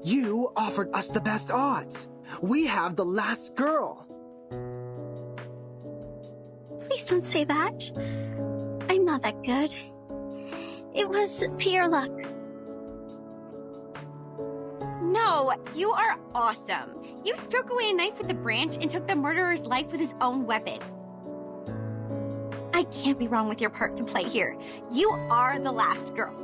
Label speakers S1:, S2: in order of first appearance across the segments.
S1: You offered us the best odds. We have the last girl.
S2: Please don't say that. I'm not that good. It was pure luck.
S3: No, you are awesome. You struck away a knife with a branch and took the murderer's life with his own weapon. I can't be wrong with your part to play here. You are the last girl.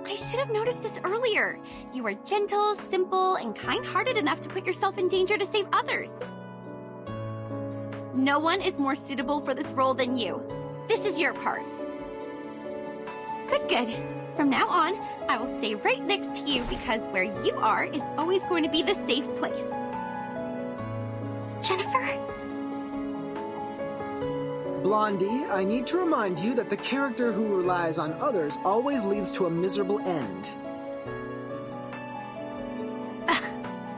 S3: I should have noticed this earlier. You are gentle, simple, and kind-hearted enough to put yourself in danger to save others. No one is more suitable for this role than you. This is your part. Good. From now on, I will stay right next to you because where you are is always going to be the safe place.
S2: Jennifer?
S1: Blondie, I need to remind you that the character who relies on others always leads to a miserable end.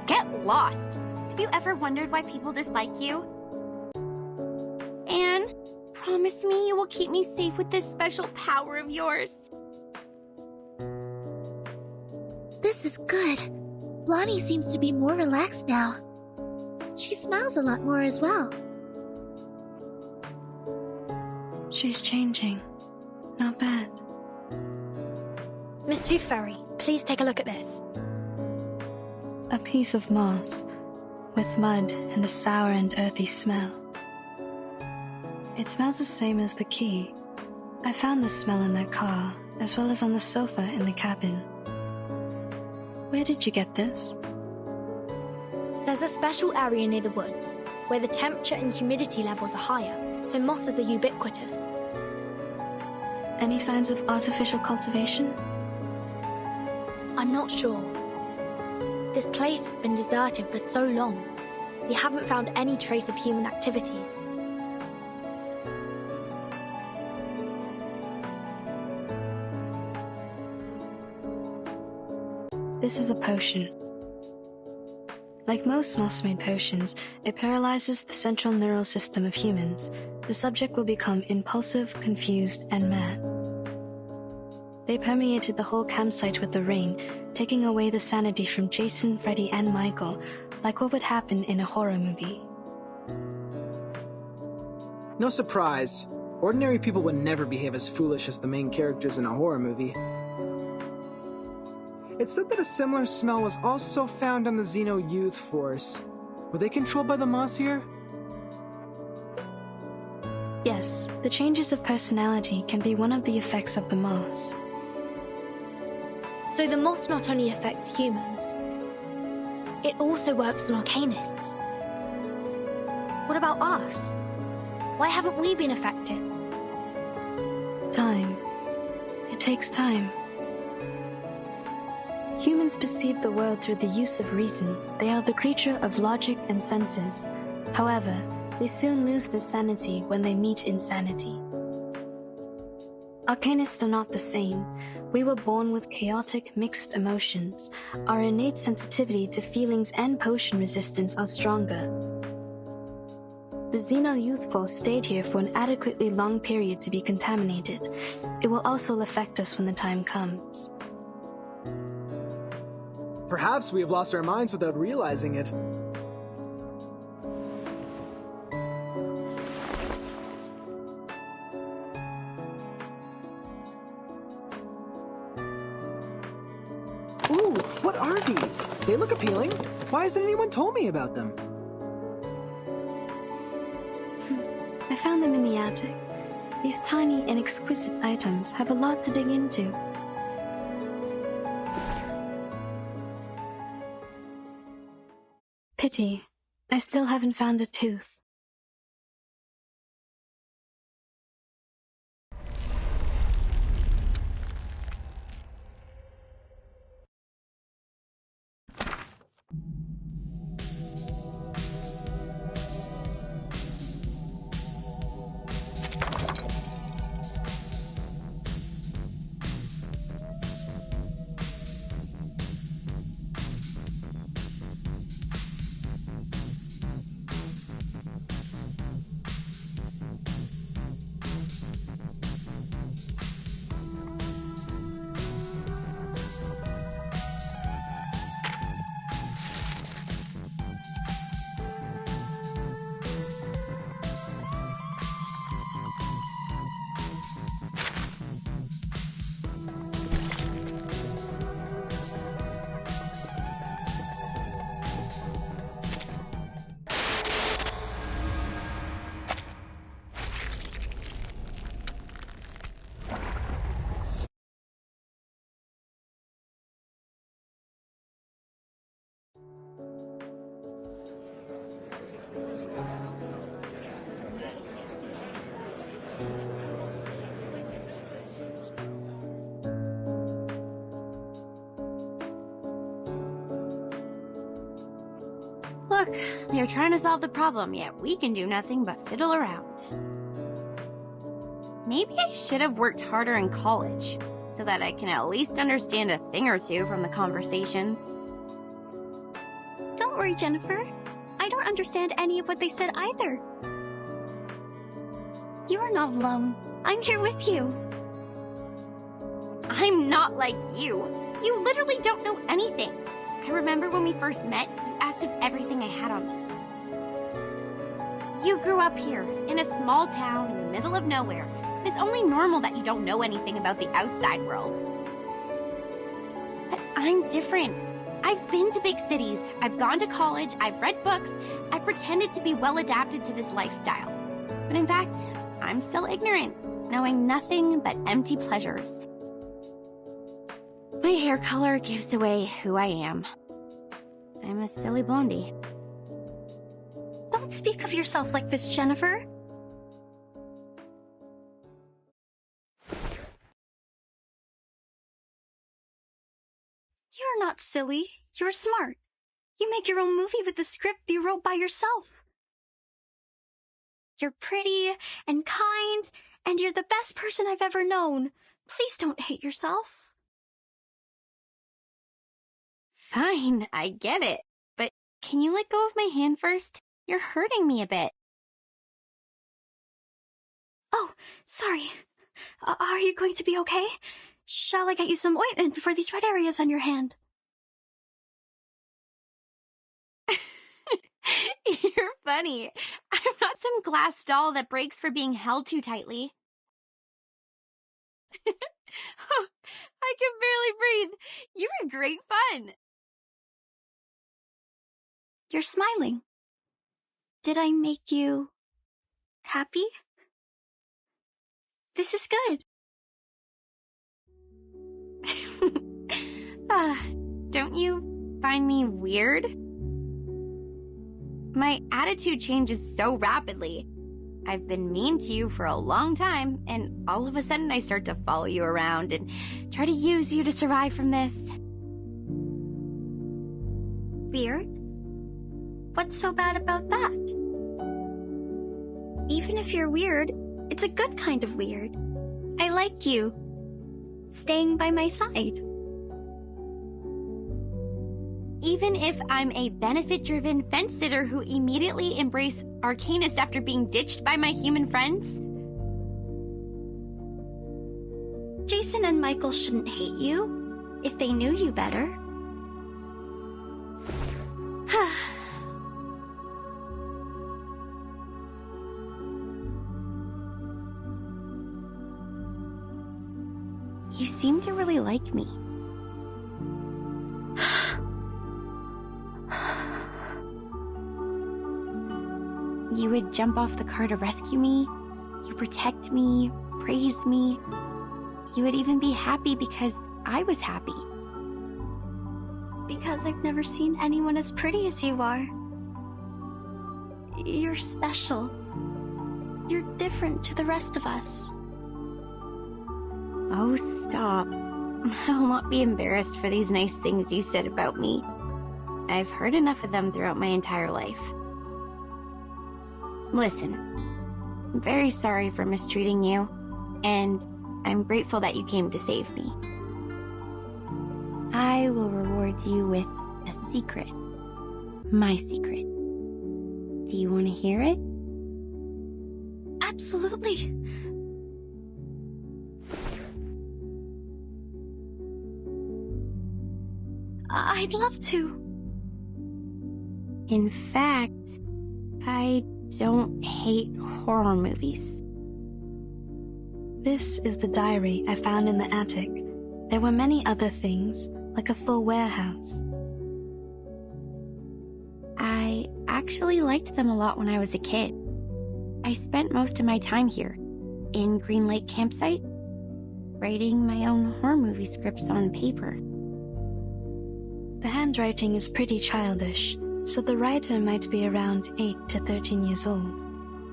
S3: Get lost. Have you ever wondered why people dislike you? Anne, promise me you will keep me safe with this special power of yours.
S2: This is good. Blondie seems to be more relaxed now. She smiles a lot more as well.
S4: She's changing. Not bad.
S5: Miss Tooth Fairy, please take a look at this.
S4: A piece of moss, with mud and a sour and earthy smell. It smells the same as the key. I found the smell in that car, as well as on the sofa in the cabin. Where did you get this?
S5: There's a special area near the woods, where the temperature and humidity levels are higher, so mosses are ubiquitous.
S4: Any signs of artificial cultivation?
S5: I'm not sure. This place has been deserted for so long. We haven't found any trace of human activities.
S4: This is a potion. Like most moss-made potions, it paralyzes the central neural system of humans. The subject will become impulsive, confused, and mad. They permeated the whole campsite with the rain, taking away the sanity from Jason, Freddy, and Michael, like what would happen in a horror movie.
S1: No surprise. Ordinary people would never behave as foolish as the main characters in a horror movie. It's said that a similar smell was also found on the Xeno Youth Force. Were they controlled by the moss here?
S4: Yes, the changes of personality can be one of the effects of the moss.
S5: So the moss not only affects humans, it also works on arcanists. What about us? Why haven't we been affected?
S4: Time. It takes time. Humans perceive the world through the use of reason. They are the creature of logic and senses. However, they soon lose their sanity when they meet insanity. Arcanists are not the same. We were born with chaotic, mixed emotions. Our innate sensitivity to feelings and potion resistance are stronger. The Xeno Youth Force stayed here for an adequately long period to be contaminated. It will also affect us when the time comes.
S1: Perhaps we have lost our minds without realizing it. Ooh, what are these? They look appealing. Why hasn't anyone told me about them?
S4: I found them in the attic. These tiny and exquisite items have a lot to dig into. Pity, I still haven't found a tooth.
S3: Look, they're trying to solve the problem, yet we can do nothing but fiddle around. Maybe I should have worked harder in college, so that I can at least understand a thing or two from the conversations.
S2: Don't worry, Jennifer. I don't understand any of what they said either. You are not alone. I'm here with you.
S3: I'm not like you. You literally don't know anything. I remember when we first met, you asked if everything I had on me. You grew up here, in a small town in the middle of nowhere. It's only normal that you don't know anything about the outside world. But I'm different. I've been to big cities, I've gone to college, I've read books, I've pretended to be well adapted to this lifestyle. But in fact, I'm still ignorant, knowing nothing but empty pleasures. My hair color gives away who I am. I'm a silly blondie.
S2: Don't speak of yourself like this, Jennifer. You're not silly. You're smart. You make your own movie with the script you wrote by yourself. You're pretty and kind, and you're the best person I've ever known. Please don't hate yourself.
S3: Fine, I get it. But can you let go of my hand first? You're hurting me a bit.
S2: Oh, sorry. Are you going to be okay? Shall I get you some ointment for these red areas on your hand?
S3: You're funny. I'm not some glass doll that breaks for being held too tightly. Oh, I can barely breathe. You were great fun.
S2: You're smiling. Did I make you happy? This is good.
S3: Don't you find me weird? My attitude changes so rapidly. I've been mean to you for a long time, and all of a sudden I start to follow you around and try to use you to survive from this.
S2: Weird? What's so bad about that? Even if you're weird, it's a good kind of weird. I like you. Staying by my side.
S3: Even if I'm a benefit-driven fence-sitter who immediately embraced Arcanist after being ditched by my human friends?
S2: Jason and Michael shouldn't hate you if they knew you better.
S3: You seem to really like me. You would jump off the car to rescue me. You protect me, praise me. You would even be happy because I was happy.
S2: Because I've never seen anyone as pretty as you are. You're special. You're different to the rest of us.
S3: Oh, stop. I'll not be embarrassed for these nice things you said about me. I've heard enough of them throughout my entire life. Listen, I'm very sorry for mistreating you, and I'm grateful that you came to save me. I will reward you with a secret. My secret. Do you want to hear it?
S2: Absolutely. I'd love to.
S3: In fact, I don't hate horror movies.
S4: This is the diary I found in the attic. There were many other things, like a full warehouse.
S3: I actually liked them a lot when I was a kid. I spent most of my time here, in Green Lake Campsite, writing my own horror movie scripts on paper.
S4: The handwriting is pretty childish, so the writer might be around 8 to 13 years old.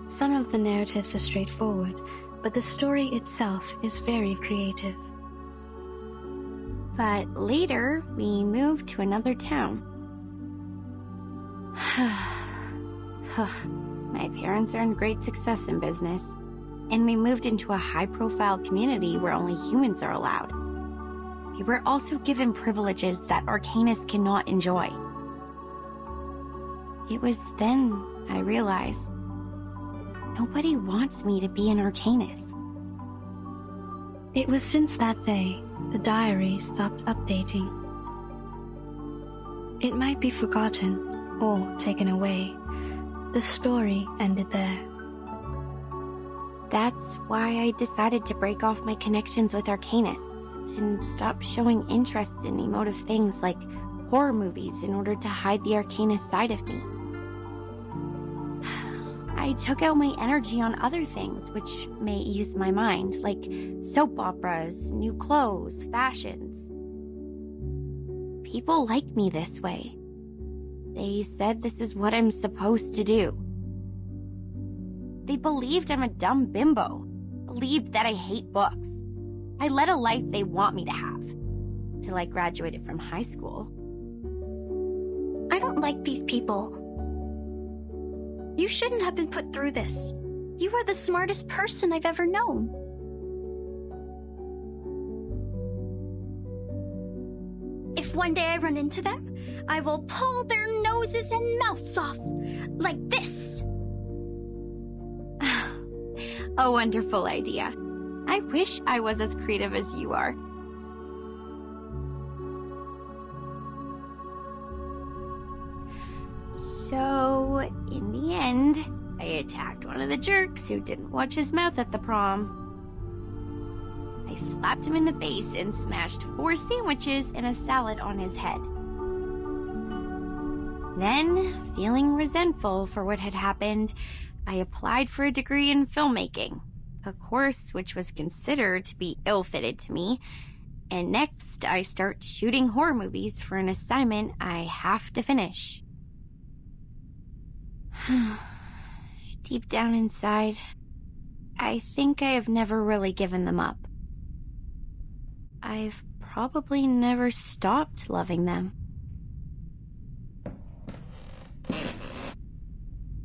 S4: Some of the narratives are straightforward, but the story itself is very creative.
S3: But later, we moved to another town. My parents earned great success in business, and we moved into a high-profile community where only humans are allowed. We were also given privileges that Arcanists cannot enjoy. It was then I realized nobody wants me to be an Arcanist.
S4: It was since that day the diary stopped updating. It might be forgotten or taken away. The story ended there.
S3: That's why I decided to break off my connections with Arcanists and stop showing interest in emotive things like horror movies in order to hide the Arcanist side of me. I took out my energy on other things which may ease my mind, like soap operas, new clothes, fashions. People like me this way. They said this is what I'm supposed to do. They believed I'm a dumb bimbo, believed that I hate books. I led a life they want me to have, till I graduated from high school.
S5: I don't like these people. You shouldn't have been put through this. You are the smartest person I've ever known. If one day I run into them, I will pull their noses and mouths off. Like this.
S3: A wonderful idea. I wish I was as creative as you are. So, in the end, I attacked one of the jerks who didn't watch his mouth at the prom. I slapped him in the face and smashed 4 sandwiches and a salad on his head. Then, feeling resentful for what had happened, I applied for a degree in filmmaking, a course which was considered to be ill-fitted to me, and next I start shooting horror movies for an assignment I have to finish. Deep down inside, I think I have never really given them up. I've probably never stopped loving them.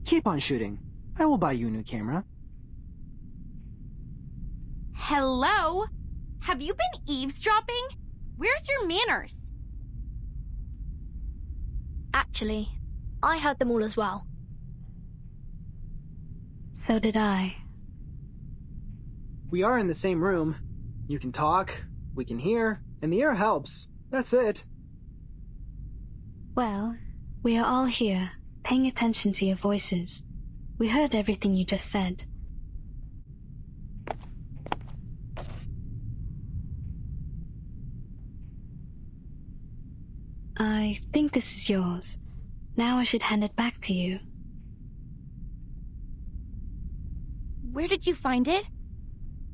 S1: Keep on shooting. I will buy you a new camera.
S3: Hello? Have you been eavesdropping? Where's your manners?
S5: Actually, I heard them all as well.
S4: So did I.
S1: We are in the same room. You can talk, we can hear, and the air helps. That's it.
S4: Well, we are all here, paying attention to your voices. We heard everything you just said. I think this is yours. Now I should hand it back to you.
S3: Where did you find it?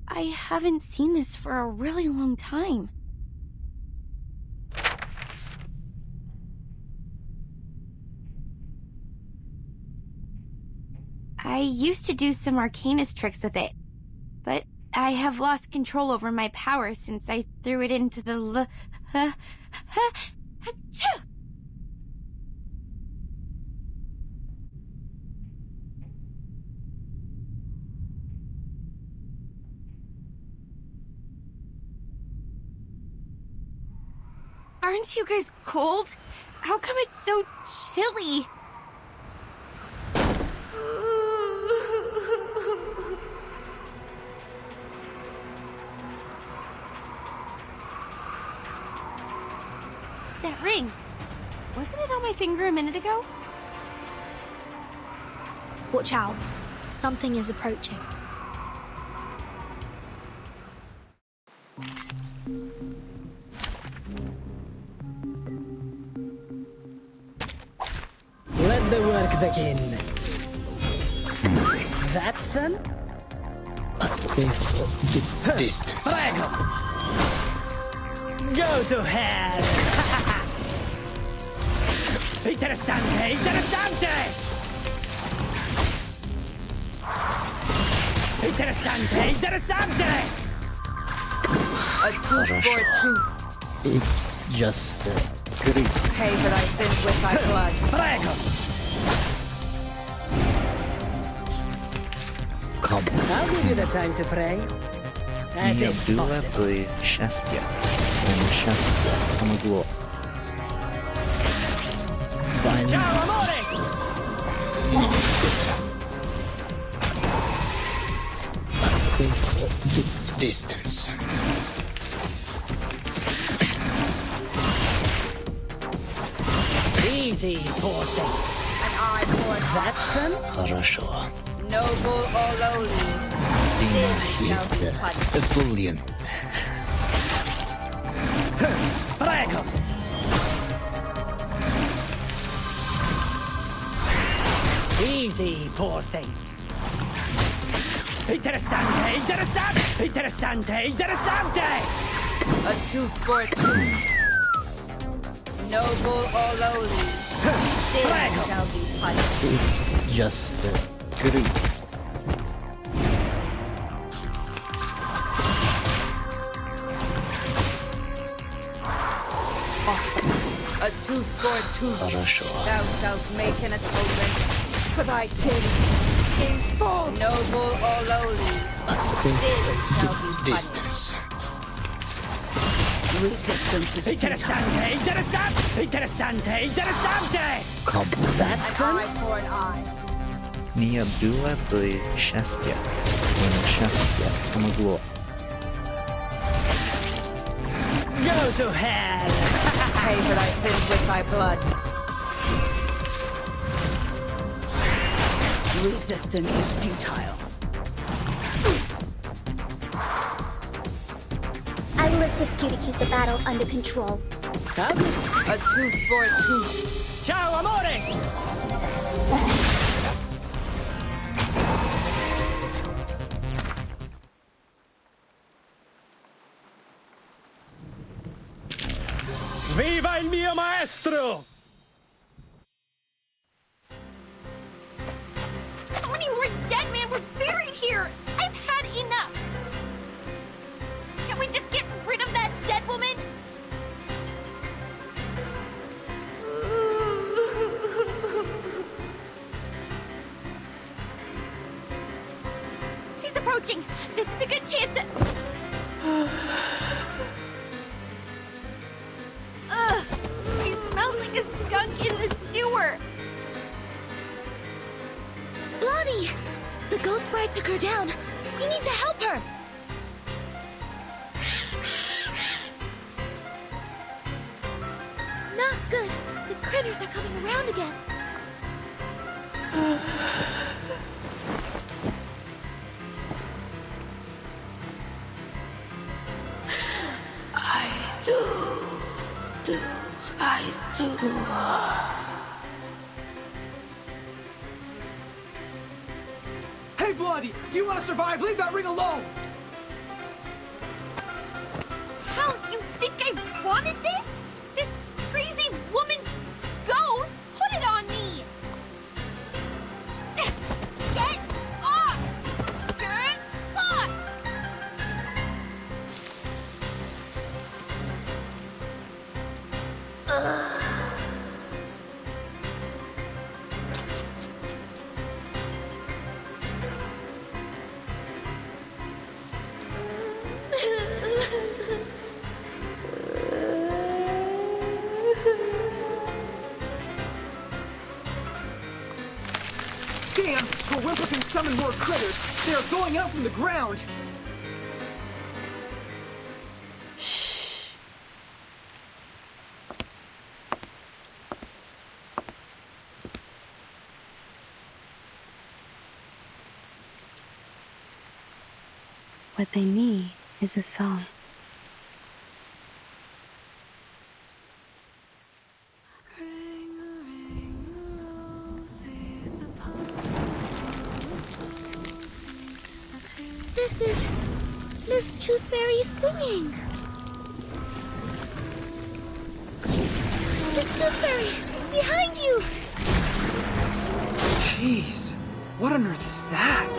S3: I haven't seen this for a really long time. I used to do some Arcanist tricks with it, but I have lost control over my power since I threw it into the achoo! Aren't you guys cold? How come it's so chilly? That ring. Wasn't it on my finger a minute ago?
S5: Watch out. Something is approaching.
S6: Let the work begin. That's done? A safe distance. Prego! Go to hell! Interessante! Interessante! Interessante! Interessante!
S7: A tooth for a tooth.
S6: It's just a creep.
S7: Pay for thy sins with thy blood.
S6: Prego!
S8: Come.
S6: I'll give you the time to pray. As
S8: Nie
S6: if
S8: była
S6: possible.
S8: by szczęścia. Szczęście pomogło.
S6: Ciao, amore!
S8: A safe distance.
S6: Easy, poor thing.
S7: An eye for an eye.
S6: That's them?
S8: Хорошо.
S7: Noble or lowly.
S8: Zima
S7: Shall be
S8: is
S7: punished.
S8: ebullient.
S6: Prego! Easy, poor thing. Interessante, interessante, interessante, interessante!
S7: A tooth for a tooth. Noble or lowly. Sin
S6: Prego!
S7: shall be punished.
S8: It's just greed.
S7: A tooth for a tooth.
S8: Хорошо.
S7: Thou shalt make an atonement for thy sins. In full. Noble or lowly.
S8: A
S7: Sin shall be
S8: safe
S7: punished.
S8: distance.
S7: Resistance is futile.
S6: Interessante, interessante, interessante, interessante!
S8: Come.
S6: That's
S7: An
S6: them?
S7: eye for an eye.
S8: Nie byłaby szczęścia. Szczęście pomogło.
S6: Go to hell!
S7: Pay for thy sins with thy blood.
S6: Resistance is futile.
S9: I will assist you to keep the battle under control.
S6: I'll do.
S7: A tooth for a tooth.
S6: Ciao, amore! Viva il mio maestro!
S3: How many more dead men were buried here? I've had enough. Can't we just get rid of that dead woman? She's approaching. This is a good chance to... Ugh! She smells like a skunk in the sewer.
S2: Lonnie! The ghost bride took her down. We need to help her. Not good. The critters are coming around again.
S1: Hey, Blondie! If you want to survive, leave that ring alone!
S3: How you think I wanted this? This crazy woman ghost put it on me! Get off! Get off!
S1: Damn! The Whimper can summon more critters! They are going out from the ground!
S4: What they need is a song.
S2: This is Miss Tooth Fairy singing. Miss Tooth Fairy, behind you!
S1: Jeez, what on earth is that?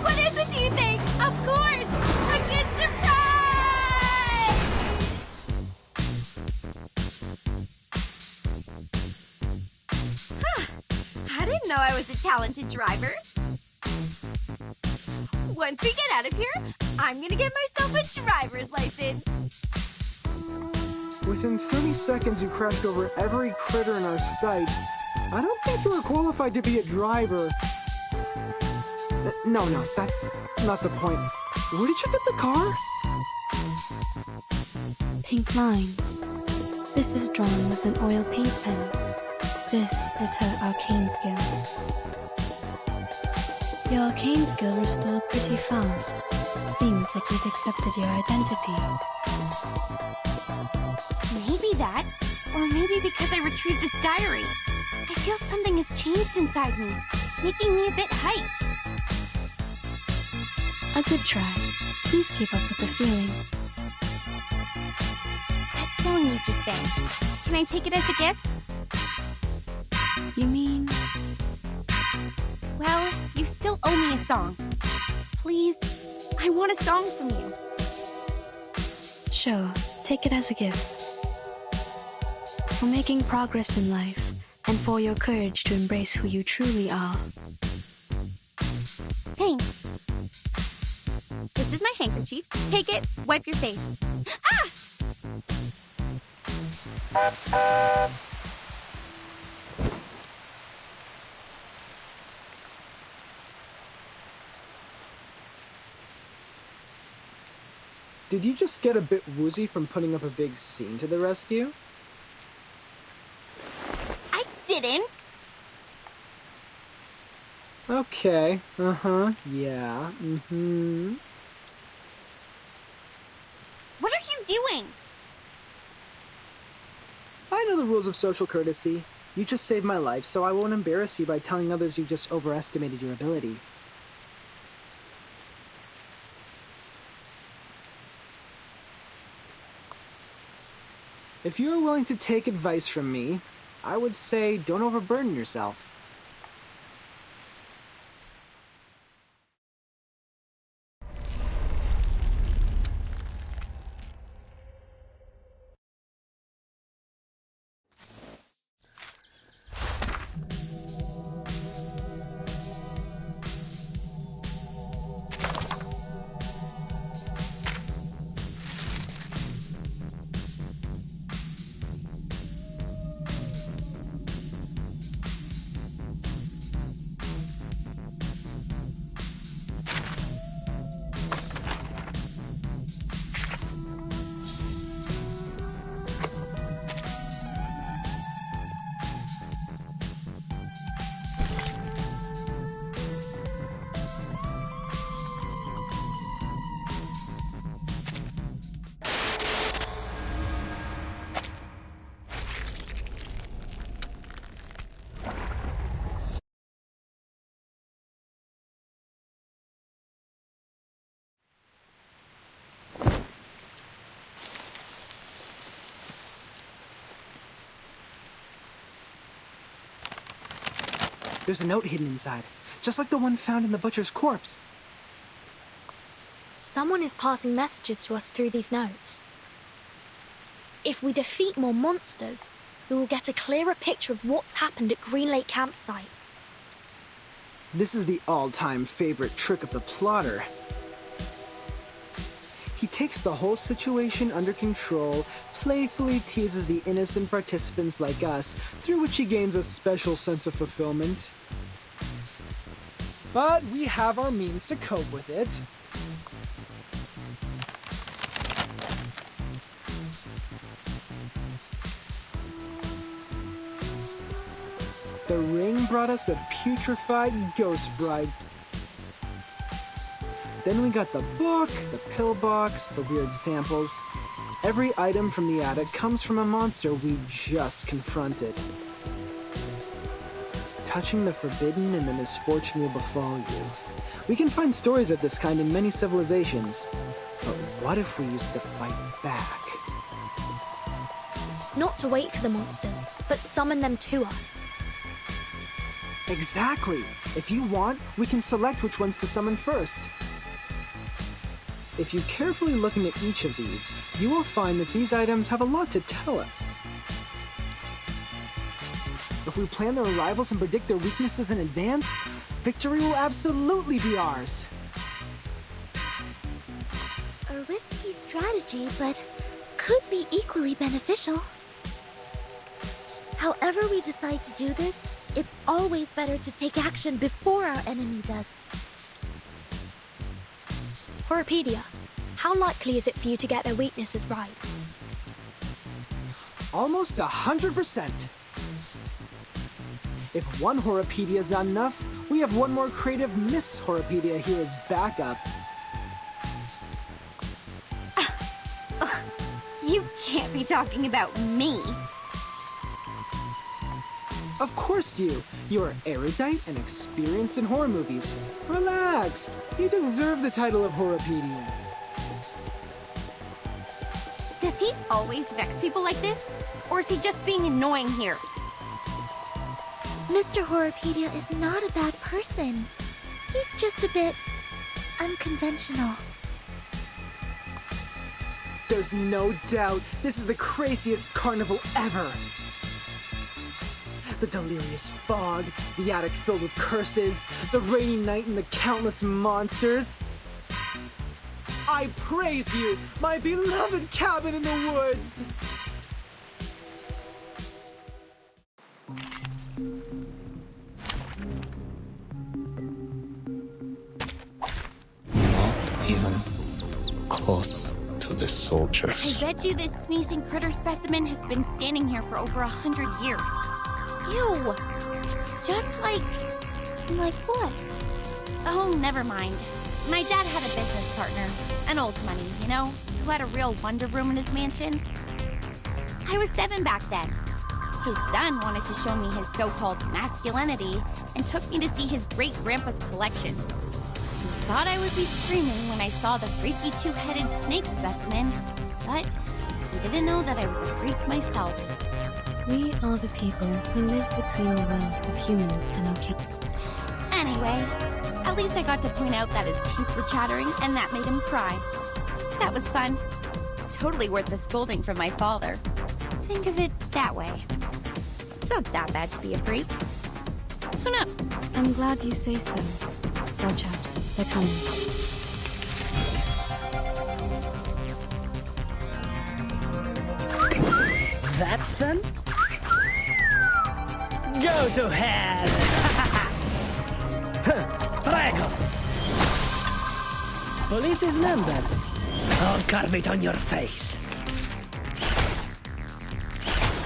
S3: What is it, do you think? Of course! A good surprise! Huh. I didn't know I was a talented driver. Once we get out of here, I'm gonna get myself a driver's license.
S1: Within 30 seconds, you crashed over every critter in our sight. I don't think you were qualified to be a driver. No, that's not the point. Where did you get the car?
S4: Pink lines. This is drawn with an oil paint pen. This is her arcane skill. Your arcane skill restored pretty fast. Seems like you've accepted your identity.
S3: Maybe that, or maybe because I retrieved this diary. I feel something has changed inside me, making me a bit hyped.
S4: A good try. Please keep up with the feeling.
S3: That song you just sang, can I take it as a gift?
S4: You mean?
S3: Well, you still owe me a song. Please, I want a song from you.
S4: Sure, take it as a gift. For making progress in life, and for your courage to embrace who you truly are.
S3: Thanks. This is my handkerchief. Take it, wipe your face. Ah!
S1: Did you just get a bit woozy from putting up a big scene to the rescue?
S3: I didn't.
S1: Okay, yeah,
S3: What are you doing?
S1: I know the rules of social courtesy. You just saved my life, so I won't embarrass you by telling others you just overestimated your ability. If you are willing to take advice from me, I would say don't overburden yourself. There's a note hidden inside, just like the one found in the butcher's corpse.
S5: Someone is passing messages to us through these notes. If we defeat more monsters, we will get a clearer picture of what's happened at Green Lake Campsite.
S1: This is the all-time favorite trick of the plotter. He takes the whole situation under control, playfully teases the innocent participants like us, through which he gains a special sense of fulfillment. But we have our means to cope with it. The ring brought us a putrefied ghost bride. Then we got the book, the pill box, the weird samples. Every item from the attic comes from a monster we just confronted. Touching the forbidden and the misfortune will befall you. We can find stories of this kind in many civilizations. But what if we used to fight back?
S5: Not to wait for the monsters, but summon them to us.
S1: Exactly! If you want, we can select which ones to summon first. If you carefully look into each of these, you will find that these items have a lot to tell us. If we plan their arrivals and predict their weaknesses in advance, victory will absolutely be ours.
S2: strategy, but could be equally beneficial. However we decide to do this, it's always better to take action before our enemy does.
S5: Horopedia, how likely is it for you to get their weaknesses right?
S1: Almost 100%. If one Horopedia is not enough, we have one more creative Miss Horopedia here as backup.
S3: You can't be talking about me.
S1: Of course you. You are erudite and experienced in horror movies. Relax. You deserve the title of Horopedia.
S3: Does he always vex people like this? Or is he just being annoying here?
S2: Mr. Horopedia is not a bad person. He's just a bit unconventional.
S1: There's no doubt this is the craziest carnival ever. The delirious fog, the attic filled with curses, the rainy night and the countless monsters. I praise you, my beloved cabin in the woods!
S8: Not even close to the soldiers.
S3: I bet you this sneezing critter specimen has been standing here for over 100 years. Ew! It's just like...
S2: Like what?
S3: Oh, never mind. My dad had a business partner, an old money, you know, who had a real wonder room in his mansion. I was 7 back then. His son wanted to show me his so-called masculinity and took me to see his great-grandpa's collections. He thought I would be screaming when I saw the freaky two-headed snake specimen, but he didn't know that I was a freak myself.
S4: We are the people who live between the world of humans and Arcadia.
S3: Anyway, at least I got to point out that his teeth were chattering and that made him cry. That was fun. Totally worth the scolding from my father. Think of it that way. It's not that bad to be a freak. Who knows?
S4: I'm glad you say so. Watch out, they're coming.
S6: That's them? Go to hell! Prego! Police is numbered. I'll carve it on your face.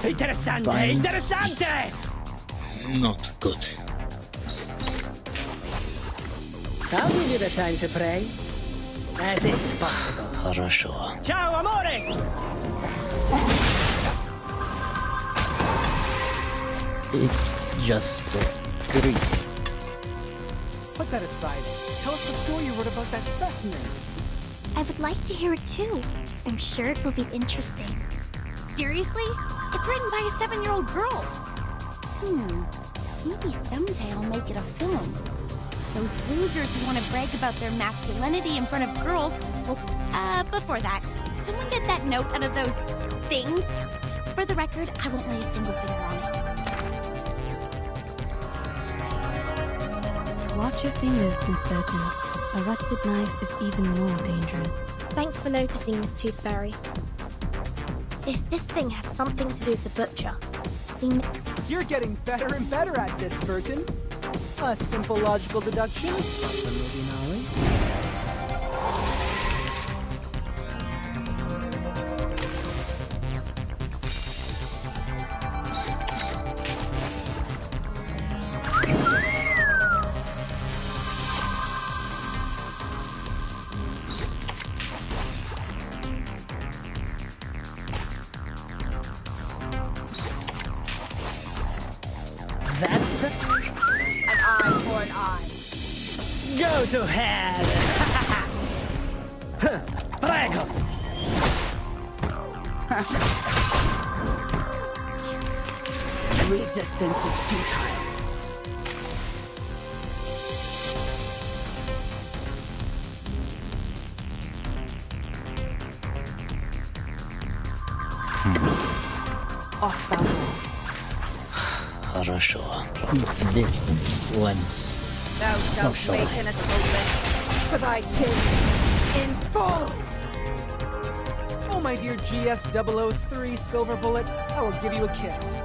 S6: Interessante!
S8: Violence
S6: Interessante!
S8: Not good.
S6: I'll give you the time to pray. As if possible.
S8: Хорошо.
S6: Ciao, amore!
S8: It's just great.
S1: Put that aside. Tell us the story you wrote about that specimen.
S9: I would like to hear it too. I'm sure it will be interesting.
S3: Seriously? It's written by a 7-year-old girl. Maybe someday I'll make it a film. Those losers who want to brag about their masculinity in front of girls. Well, before that, someone get that note out of those things. For the record, I won't lay a single finger on it.
S4: Watch your fingers, Miss Burton. A rusted knife is even more dangerous.
S5: Thanks for noticing, Miss Tooth Fairy. If this thing has something to do with the butcher, we
S1: You're getting better and better at this, Burton. A simple logical deduction, some movie knowledge.
S6: That's the...
S7: An eye for an eye.
S6: Go to hell! Prego! Resistance is futile.
S7: Off thou go.
S8: Хорошо. Distance once.
S7: Thou shalt make an
S8: Socialize.
S7: atonement for thy sins in full.
S1: my dear GS003 Silver Bullet, I will give you a kiss.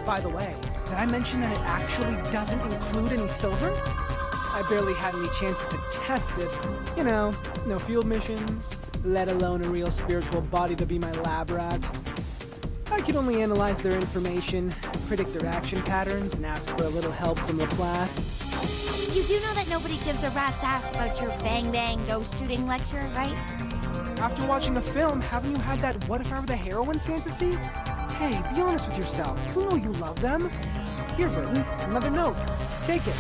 S1: By the way, did I mention that it actually doesn't include any silver? I barely had any chances to test it. You know, no field missions, let alone a real spiritual body to be my lab rat. I could only analyze their information, predict their action patterns, and ask for a little help from Laplace.
S3: You do know that nobody gives a rat's ass about your bang bang ghost shooting lecture, right?
S1: After watching the film, haven't you had that what if I were the heroine fantasy? Hey, be honest with yourself. You know you love them. Here, Burton, another note. Take it.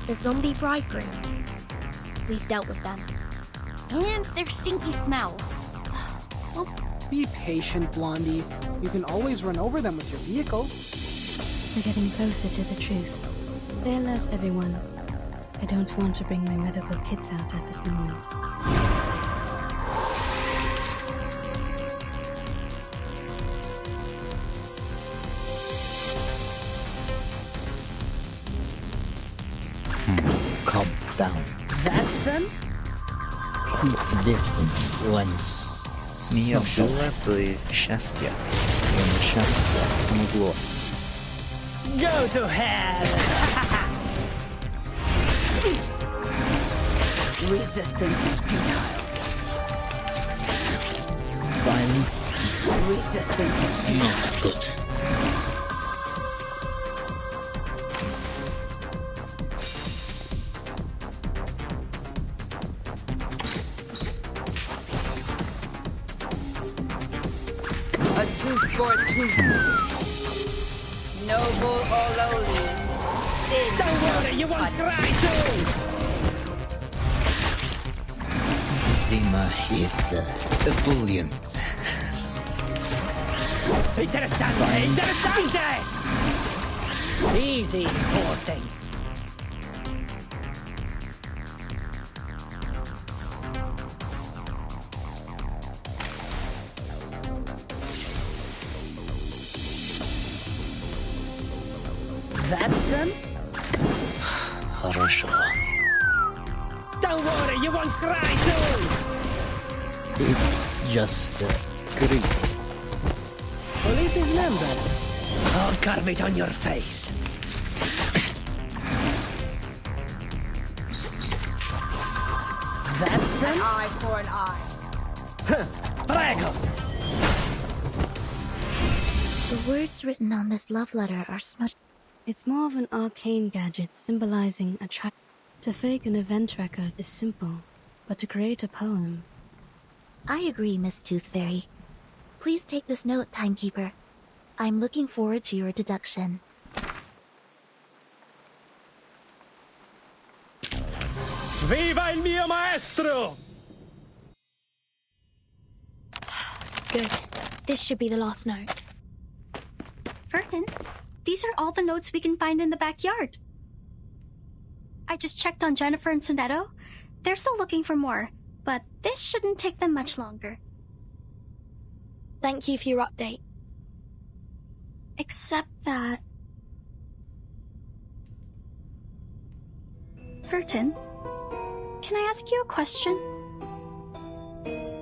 S5: The zombie bridegrooms. We've dealt with them.
S3: And their stinky smell.
S1: Be patient, Blondie. You can always run over them with your vehicle.
S4: We're getting closer to the truth. Say alert, everyone. I don't want to bring my medical kits out at this moment.
S8: Calm down.
S6: That's them?
S8: Keep distance, Lens.
S10: Mio żelazny szczęścia. Szczęście pomogło.
S6: Go to hell! Resistance is futile.
S8: Violence is
S6: Resistance is futile.
S8: not good.
S7: A tooth for a tooth. Noble or lowly.
S6: Don't worry, you won't cry soon!
S8: Zima is ebullient.
S6: Interessante, interessante! Easy, poor thing. That's them?
S8: Хорошо.
S6: Don't worry, you won't cry soon!
S8: It's just great.
S6: Police's number. I'll carve it on your face. That's
S7: An
S6: them?
S7: eye for an eye.
S6: Prego!
S2: The words written on this love letter are smudged.
S4: It's more of an arcane gadget symbolizing a trap. To fake an event record is simple, but to create a poem.
S2: I agree, Miss Tooth Fairy. Please take this note, Timekeeper. I'm looking forward to your deduction.
S6: Viva il mio maestro!
S5: Good. This should be the last note.
S9: Burton, these are all the notes we can find in the backyard. I just checked on Jennifer and Sonetto. They're still looking for more, but this shouldn't take them much longer.
S5: Thank you for your update.
S9: Except that... Burton, can I ask you a question?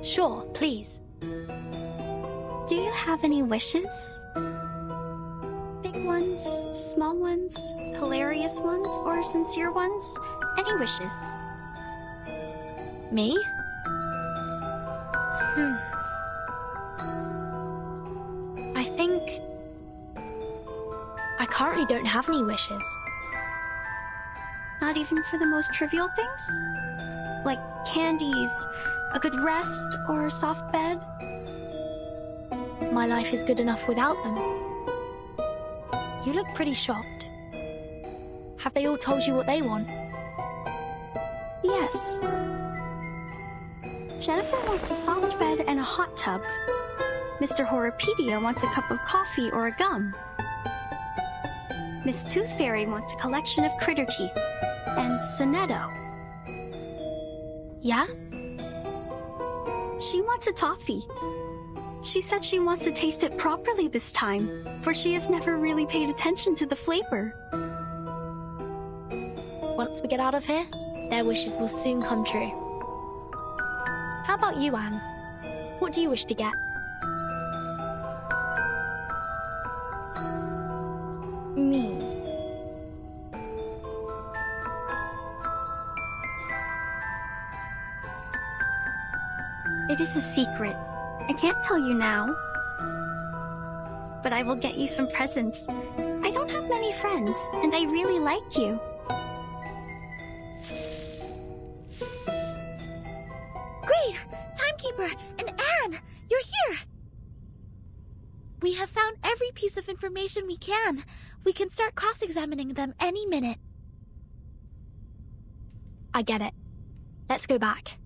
S5: Sure, please.
S9: Do you have any wishes? Big ones, small ones, hilarious ones, or sincere ones? Any wishes?
S5: Me? I think... I currently don't have any wishes.
S9: Not even for the most trivial things? Like candies, a good rest, or a soft bed?
S5: My life is good enough without them. You look pretty shocked. Have they all told you what they want?
S9: Yes. Jennifer wants a soft bed and a hot tub. Mr. Horripedia wants a cup of coffee or a gum. Miss Tooth Fairy wants a collection of critter teeth. And Sonetto,
S5: Yeah?
S9: she wants a toffee. She said she wants to taste it properly this time, for she has never really paid attention to the flavor.
S5: Once we get out of here, their wishes will soon come true. How about you, Anne? What do you wish to get?
S9: Me. It is a secret. I can't tell you now. But I will get you some presents. I don't have many friends, and I really like you.
S2: Great! Timekeeper and Anne! You're here! We have found every piece of information we can. We can start cross-examining them any minute.
S5: I get it. Let's go back.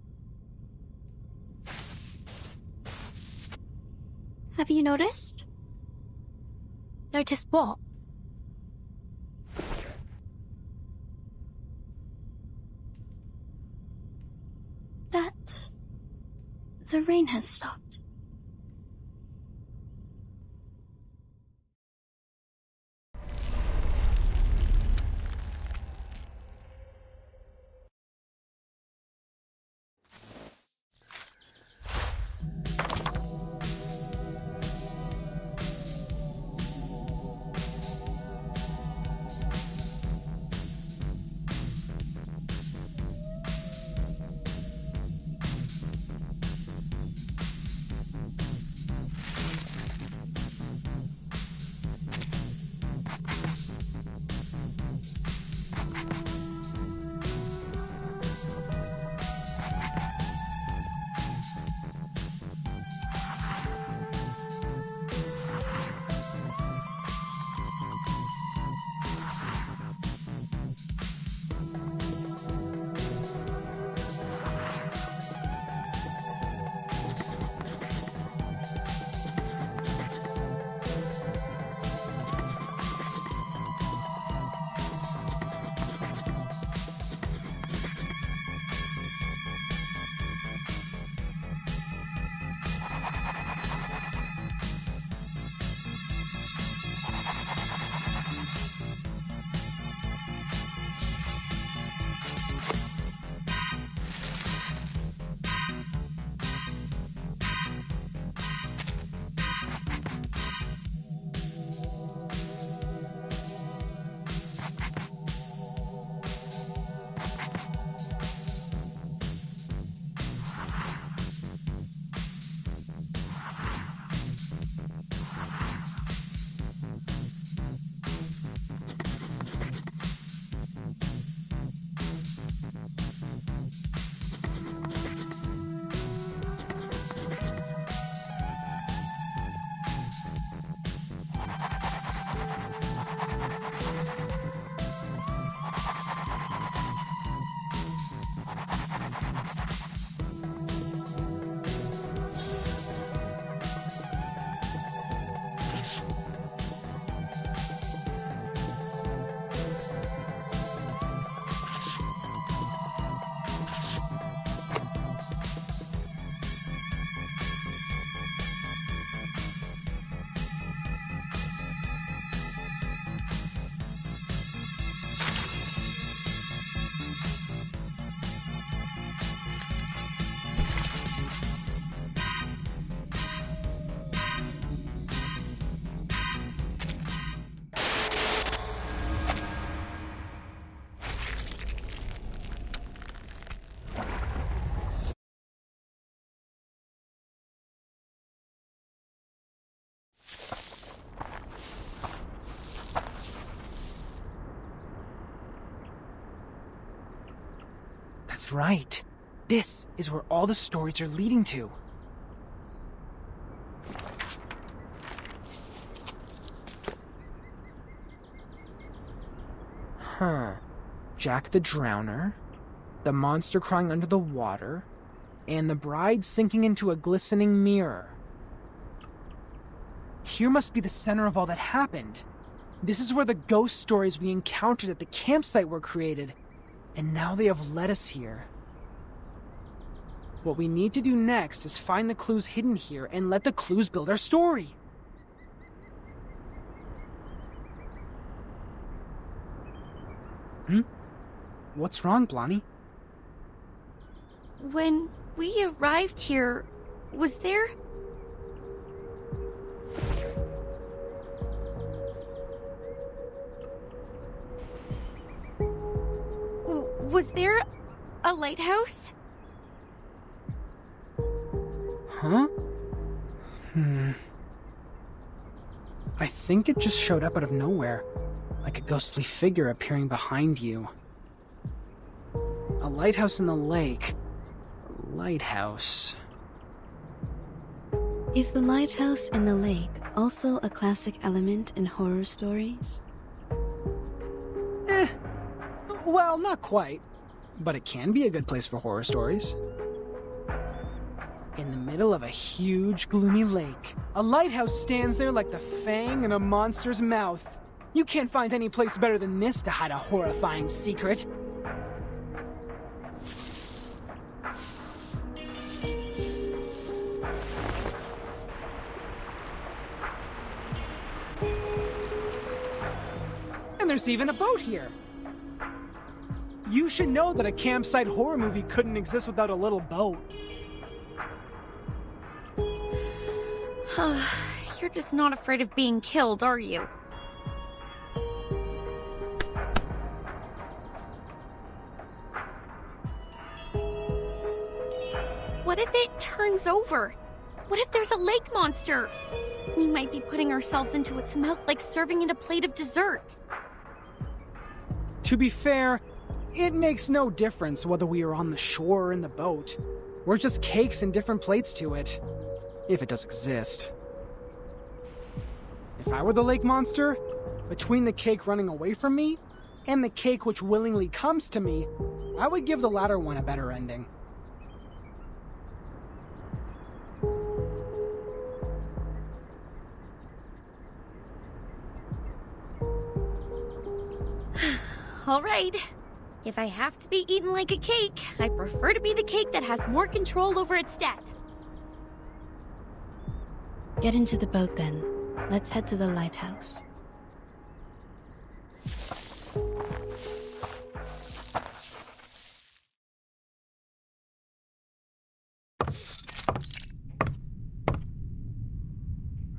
S9: Have you noticed?
S5: Noticed what?
S9: That the rain has stopped.
S1: That's right. This is where all the stories are leading to. Huh. Jack the Drowner, the monster crying under the water, and the bride sinking into a glistening mirror. Here must be the center of all that happened. This is where the ghost stories we encountered at the campsite were created, and now they have led us here. What we need to do next is find the clues hidden here and let the clues build our story. What's wrong, Blondie?
S9: When
S3: we arrived here, was there... Was there a lighthouse?
S1: Huh? I think it just showed up out of nowhere, like a ghostly figure appearing behind you. A lighthouse in the lake. A lighthouse.
S4: Is the lighthouse in the lake also a classic element in horror stories?
S1: Well, not quite. But it can be a good place for horror stories. In the middle of a huge, gloomy lake, a lighthouse stands there like the fang in a monster's mouth. You can't find any place better than this to hide a horrifying secret. And there's even a boat here. You should know that a campsite horror movie couldn't exist without a little boat.
S3: You're just not afraid of being killed, are you? What if it turns over? What if there's a lake monster? We might be putting ourselves into its mouth like serving it a plate of dessert.
S1: To be fair, it makes no difference whether we are on the shore or in the boat. We're just cakes and different plates to it. If it does exist. If I were the lake monster, between the cake running away from me and the cake which willingly comes to me, I would give the latter one a better ending.
S3: All right. If I have to be eaten like a cake, I prefer to be the cake that has more control over its death.
S4: Get into the boat then. Let's head to the lighthouse.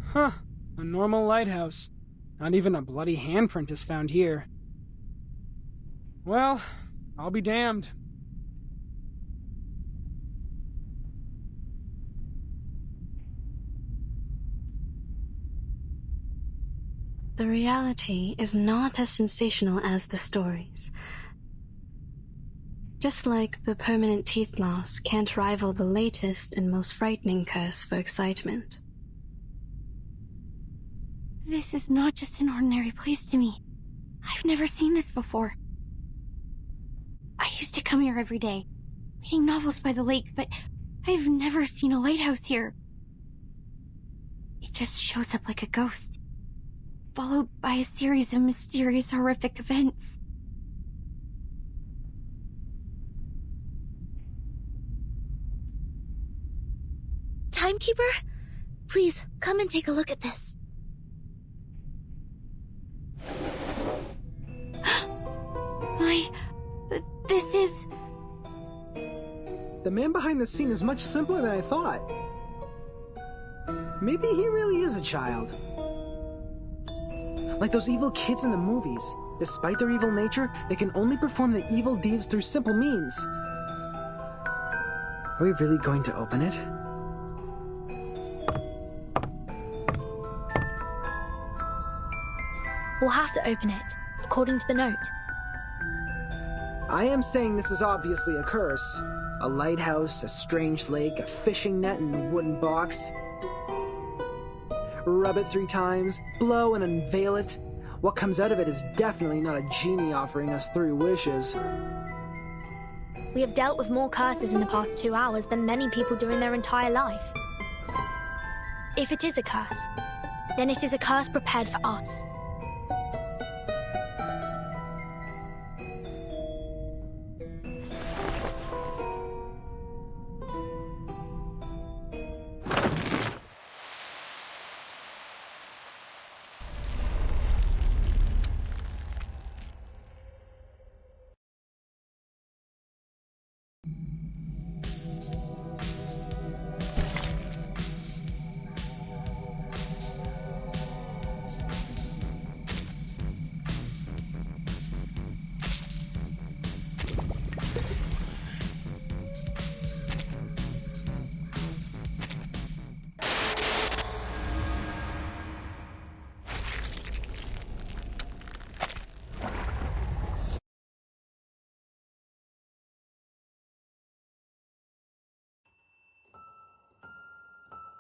S1: Huh. A normal lighthouse. Not even a bloody handprint is found here. Well, I'll be damned.
S4: The reality is not as sensational as the stories. Just like the permanent teeth loss can't rival the latest and most frightening curse for excitement.
S3: This is not just an ordinary place to me. I've never seen this before. I used to come here every day, reading novels by the lake, but I've never seen a lighthouse here. It just shows up like a ghost, followed by a series of mysterious, horrific events.
S2: Timekeeper, please come and take a look at this.
S3: This is...
S1: The man behind the scene is much simpler than I thought. Maybe he really is a child. Like those evil kids in the movies. Despite their evil nature, they can only perform the evil deeds through simple means. Are we really going to open it?
S5: We'll have to open it, according to the note.
S1: I am saying this is obviously a curse. A lighthouse, a strange lake, a fishing net, and a wooden box. Rub it 3 times, blow and unveil it. What comes out of it is definitely not a genie offering us 3 wishes.
S5: We have dealt with more curses in the past 2 hours than many people do in their entire life. If it is a curse, then it is a curse prepared for us.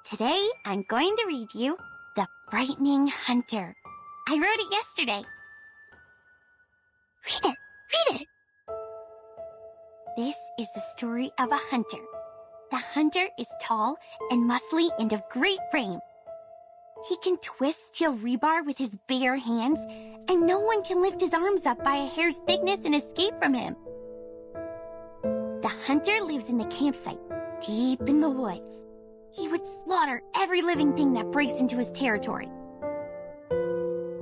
S3: Today, I'm going to read you The Frightening Hunter. I wrote it yesterday. Read it. This is the story of a hunter. The hunter is tall and muscly and of great frame. He can twist steel rebar with his bare hands, and no one can lift his arms up by a hair's thickness and escape from him. The hunter lives in the campsite, deep in the woods. He would slaughter every living thing that breaks into his territory.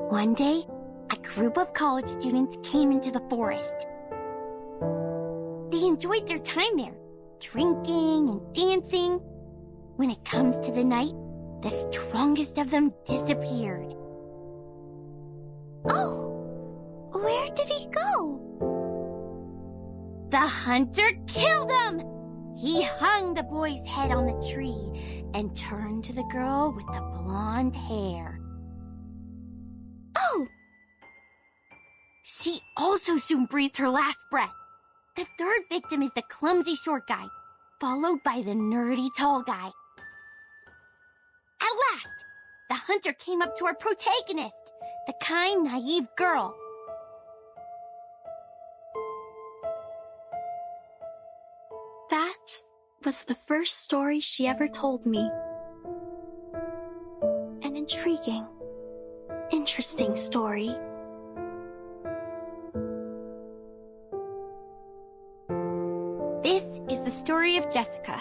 S3: One day, a group of college students came into the forest. They enjoyed their time there, drinking and dancing. When it comes to the night, the strongest of them disappeared.
S9: Oh, where did he go?
S3: The hunter killed him! He hung the boy's head on the tree and turned to the girl with the blonde hair.
S9: Oh!
S3: She also soon breathed her last breath. The third victim is the clumsy short guy, followed by the nerdy tall guy. At last, the hunter came up to our protagonist, the kind, naive girl.
S9: That was the first story she ever told me. An intriguing, interesting story.
S3: This is the story of Jessica.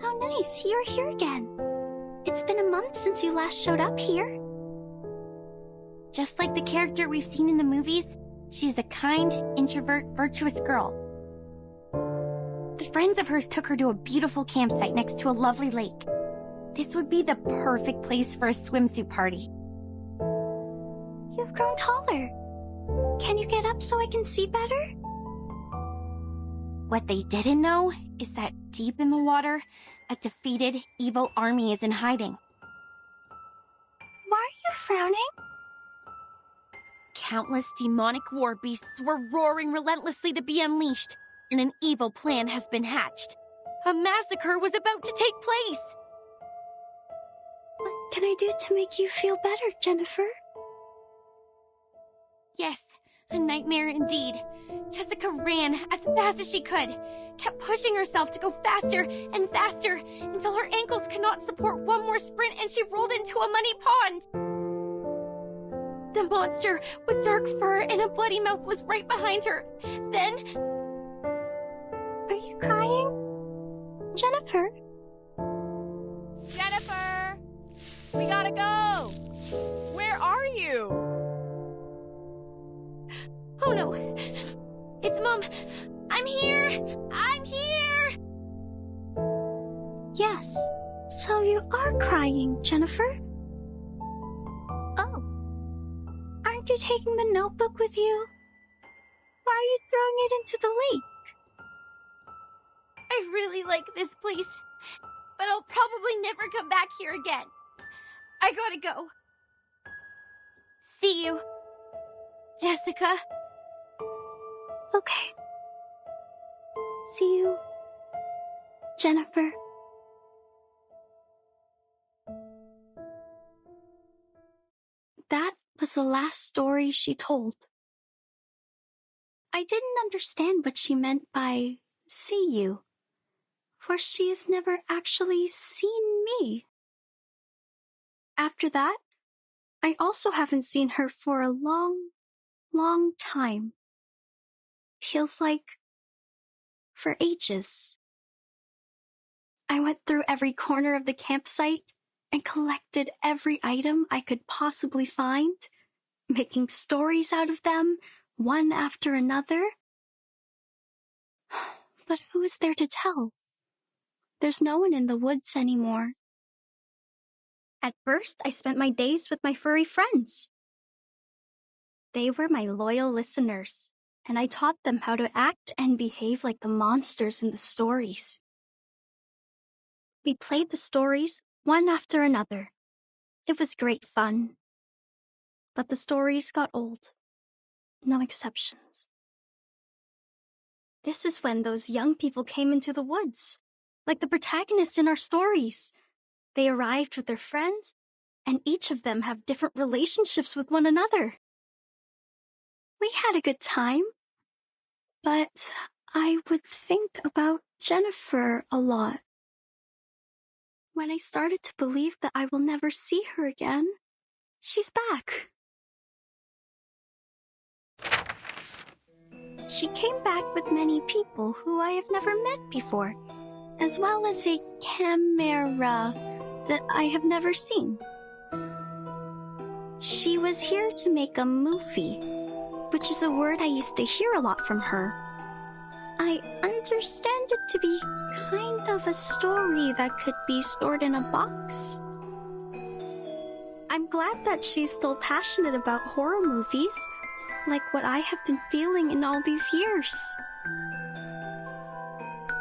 S9: How nice, you're here again. It's been a month since you last showed up here.
S3: Just like the character we've seen in the movies, she's a kind, introvert, virtuous girl. The friends of hers took her to a beautiful campsite next to a lovely lake. This would be the perfect place for a swimsuit party.
S9: You've grown taller. Can you get up so I can see better?
S3: What they didn't know is that deep in the water, a defeated, evil army is in hiding.
S9: Why are you frowning?
S3: Countless demonic war beasts were roaring relentlessly to be unleashed, and an evil plan has been hatched. A massacre was about to take place.
S9: What can I do to make you feel better, Jennifer?
S3: Yes, a nightmare indeed. Jessica ran as fast as she could, kept pushing herself to go faster and faster until her ankles could not support one more sprint and she rolled into a muddy pond. The monster with dark fur and a bloody mouth was right behind her. Then...
S9: Are you crying? Jennifer?
S7: Jennifer! We gotta go! Where are you?
S3: Oh no! It's Mom! I'm here! I'm here!
S9: Yes, so you are crying, Jennifer. Oh. Aren't you taking the notebook with you? Why are you throwing it into the lake?
S3: I really like this place, but I'll probably never come back here again. I gotta go. See you, Jessica.
S9: Okay. See you, Jennifer. That was the last story she told. I didn't understand what she meant by see you, for she has never actually seen me. After that, I also haven't seen her for a long, long time. Feels like for ages. I went through every corner of the campsite and collected every item I could possibly find, making stories out of them, one after another. But who is there to tell? There's no one in the woods anymore. At first, I spent my days with my furry friends. They were my loyal listeners, and I taught them how to act and behave like the monsters in the stories. We played the stories one after another. It was great fun. But the stories got old. No exceptions. This is when those young people came into the woods. like the protagonists in our stories. They arrived with their friends, and each of them have different relationships with one another. We had a good time, but I would think about Jennifer a lot. When I started to believe that I will never see her again, she's back. She came back with many people who I have never met before, as well as a camera that I have never seen. She was here to make a movie, which is a word I used to hear a lot from her. I understand it to be kind of a story that could be stored in a box. I'm glad that she's still passionate about horror movies, like what I have been feeling in all these years.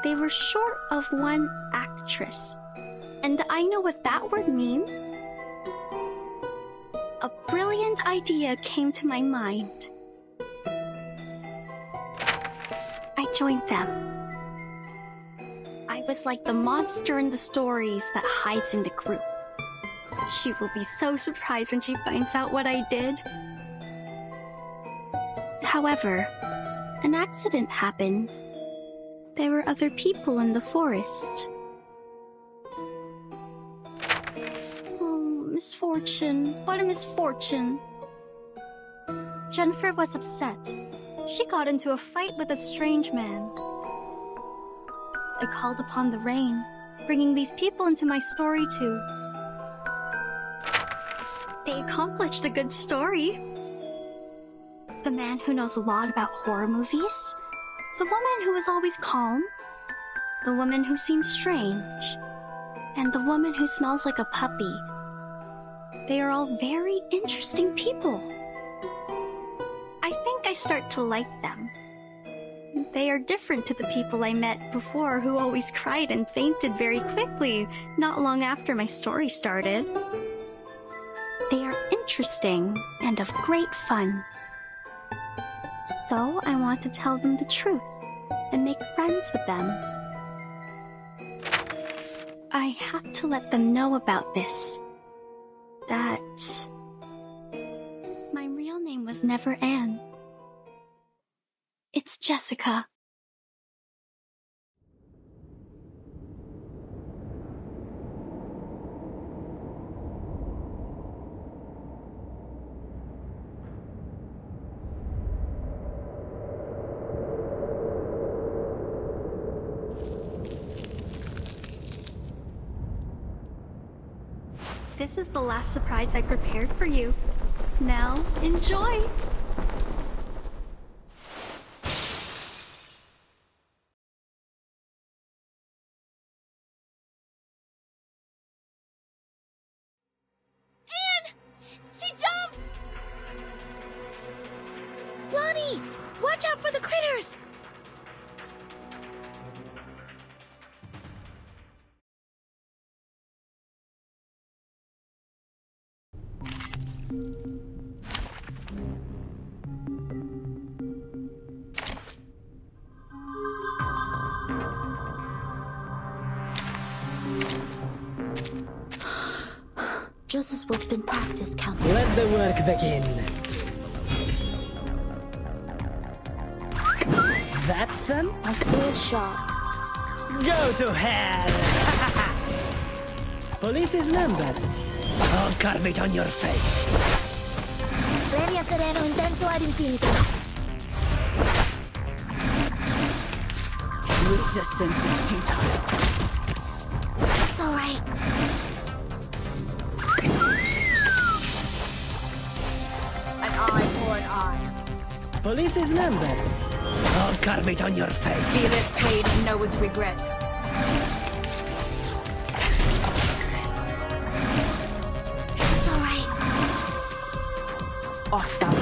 S9: They were short of one actress, and I know what that word means. A brilliant idea came to my mind. I joined them. I was like the monster in the stories that hides in the group. She will be so surprised when she finds out what I did. However, an accident happened. There were other people in the forest. Oh, misfortune. What a misfortune. Jennifer was upset. She got into a fight with a strange man. I called upon the rain, bringing these people into my story too. They accomplished a good story. The man who knows a lot about horror movies, the woman who is always calm, the woman who seems strange, and the woman who smells like a puppy. They are all very interesting people. I think I start to like them. They are different to the people I met before who always cried and fainted very quickly not long after my story started. They are interesting and of great fun. So I want to tell them the truth and make friends with them. I have to let them know about this. That my real name was never Anne. It's Jessica. This is the last surprise I prepared for you. Now, enjoy!
S2: Anne! She jumped! Lonnie! Watch out for the critters! Just as what's been practiced, Countess.
S6: Let the work begin. That's them?
S2: My sword shot.
S6: Go to hell! Police is numbered. I'll carve it on your face.
S2: Premio sereno intenso ad infinito.
S7: Resistance is futile.
S2: It's alright.
S7: An eye for an eye.
S6: Police is numbered. I'll carve it on your face.
S7: Feel it paid and know with regret.
S2: It's alright.
S7: Off thou go.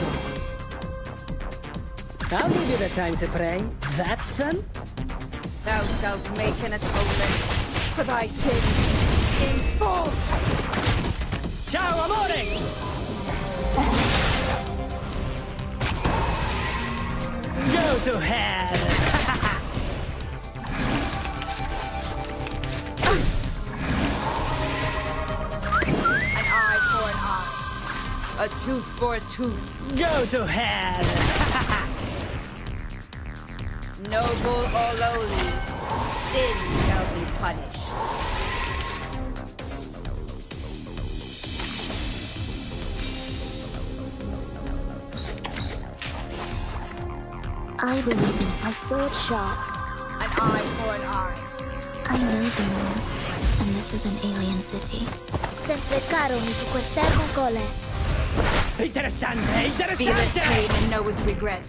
S6: I'll give you the time to pray. That's them?
S7: Thou shalt make an atonement for thy sins in full.
S6: Ciao, amore! Go to hell!
S7: A tooth for a tooth.
S6: Go to hell!
S7: Noble or lowly, sin shall be punished.
S2: I believe in my sword sharp.
S7: An eye for an eye.
S2: I know the moon, and this is an alien city. Sempre caro mi tu quester Google.
S6: Interessante,
S7: Feel it
S6: interessante!
S7: pain and know with regret.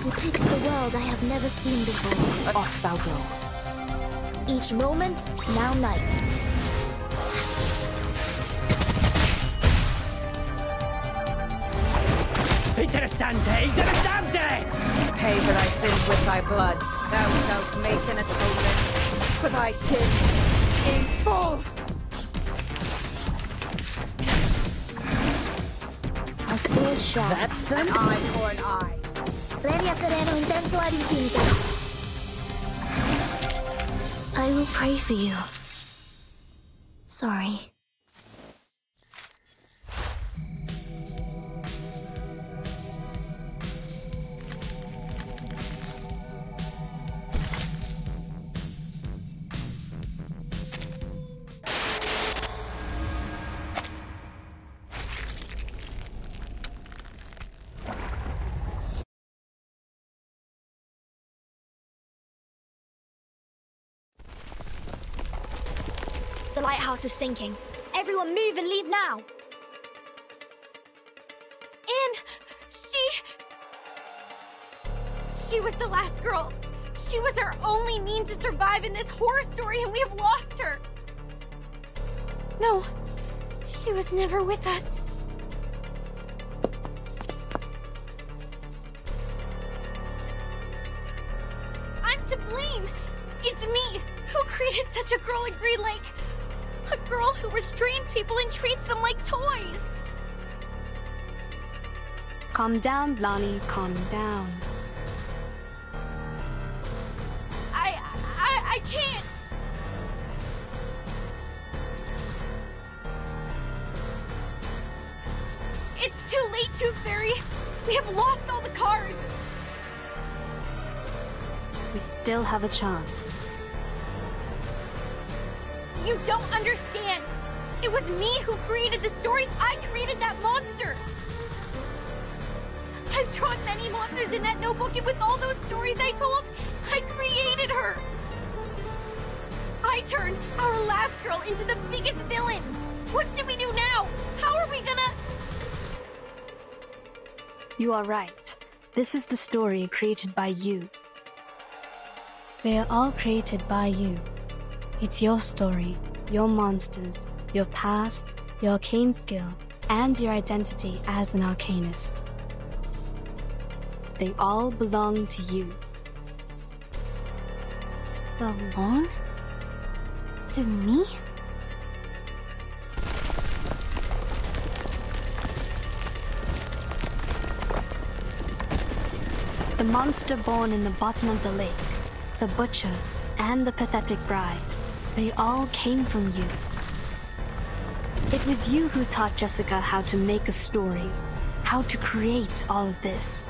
S2: Depicts the world I have never seen before.
S7: Off thou go.
S2: Each moment, now night.
S6: Interessante, interessante!
S7: Pay for thy sins with thy blood. Thou shalt make an atonement for thy sins in full.
S2: A sword sharp.
S6: That's them?
S7: An eye for an eye.
S2: Regna sereno intenso ad infinito. I will pray for you. Sorry.
S5: The lighthouse is sinking. Everyone move and leave now.
S3: Anne, she was the last girl. She was our only means to survive in this horror story, and we have lost her. No, she was never with us. I'm to blame. It's me who created such a girl in Green Lake. A girl who restrains people and treats them like toys.
S4: Calm down, Blondie, calm down.
S3: I can't. It's too late, Tooth Fairy. We have lost all the cards.
S4: We still have a chance.
S3: You don't understand. It was me who created the stories. I created that monster. I've drawn many monsters in that notebook, and with all those stories I told, I created her. I turned our last girl into the biggest villain. What should we do now? How are we gonna...
S4: You are right. This is the story created by you. They are all created by you. It's your story, your monsters, your past, your arcane skill, and your identity as an arcanist. They all belong to you.
S3: Belong? To me?
S4: The monster born in the bottom of the lake, the butcher, and the pathetic bride, they all came from you. It was you who taught Jessica how to make a story, how to create all of this.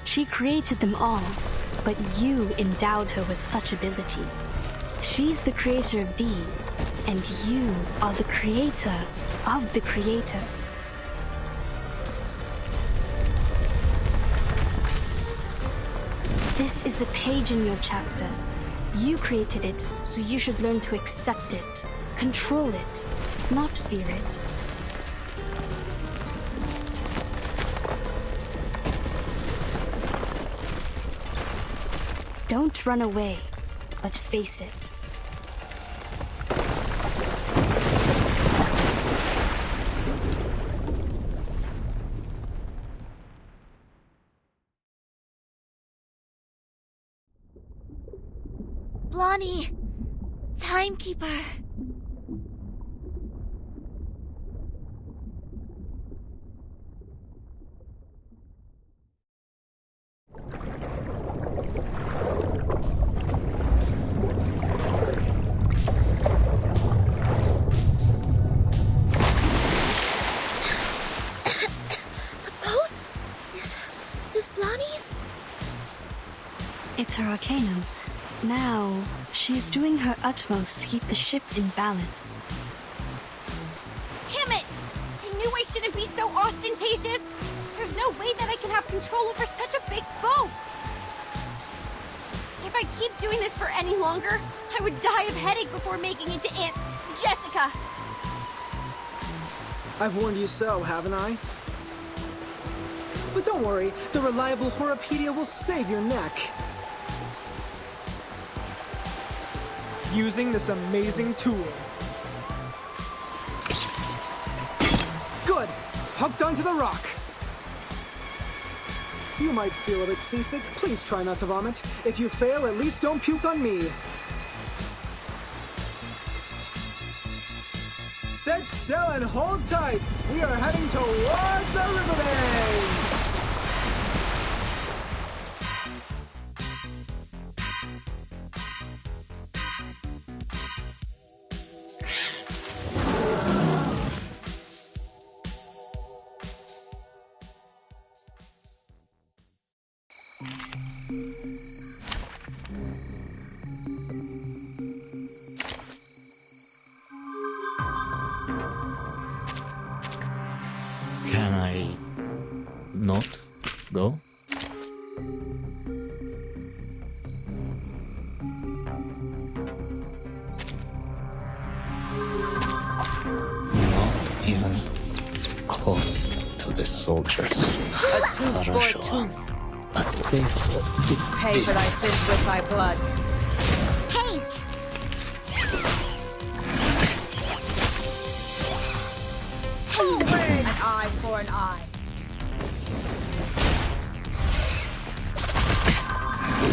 S4: She created them all, but you endowed her with such ability. She's the creator of these, and you are the creator of the creator. This is a page in your chapter. You created it, so you should learn to accept it, control it, not fear it. Don't run away, but face it.
S2: Blondie! Timekeeper!
S4: It's her arcanum. Now, she's doing her utmost to keep the ship in balance.
S3: Damn it! I knew I shouldn't be so ostentatious! There's no way that I can have control over such a big boat! If I keep doing this for any longer, I would die of headache before making it to Aunt Jessica!
S1: I've warned you so, haven't I? But don't worry, the reliable Horopedia will save your neck. Using this amazing tool. Good! Hooked onto the rock! You might feel a bit seasick. Please try not to vomit. If you fail, at least don't puke on me. Set still and hold tight. We are heading towards the riverbank.
S8: Can I not go? Not even close to the soldiers.
S7: A tooth for a
S8: Хорошо.
S7: tooth.
S8: A safe
S7: Pay for thy sins with thy blood.
S2: Paige!
S7: An eye for an eye.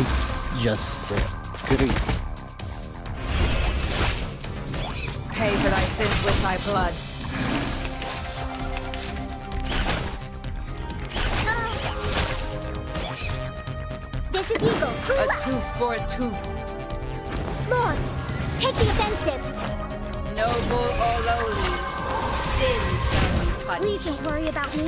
S8: It's just greed.
S7: Pay for thy sins with thy blood.
S2: This is Eagle.
S7: A tooth for a tooth.
S2: Lord, take the offensive.
S7: Noble or lowly, sin shall be punished.
S2: Please don't worry about me.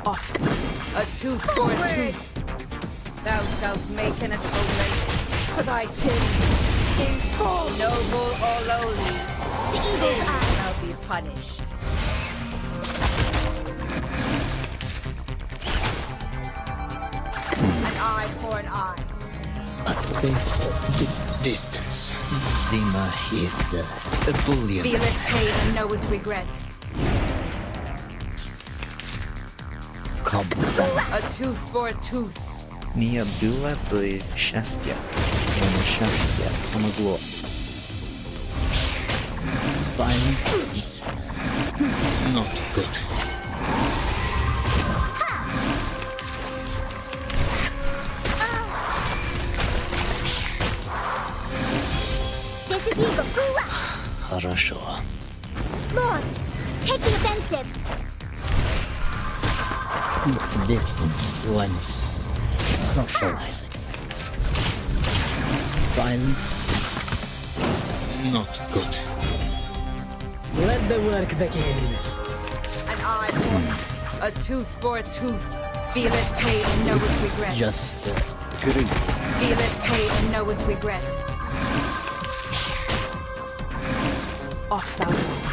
S7: A tooth for a tooth. Thou shalt make an atonement for thy sins. In full. Noble or lowly,
S2: The Eagle's
S7: sin
S2: eyes.
S7: shall be punished. An eye for an eye.
S8: A safe distance. Zima is a bullion.
S7: Feeleth pain and knoweth regret.
S8: Come back.
S7: A tooth for a tooth.
S10: Nia była by szczęścia. Ono szczęście pomogło.
S8: Violence is not good.
S2: This is Eagle.
S8: Хорошо.
S2: Lord, take the offensive.
S8: Distance when socializing. Violence is not good.
S6: Let the work begin.
S7: An eye for a tooth for a tooth. Feeleth pain and knoweth regret.
S8: Just greed.
S7: Feeleth pain and knoweth regret.
S6: Off thou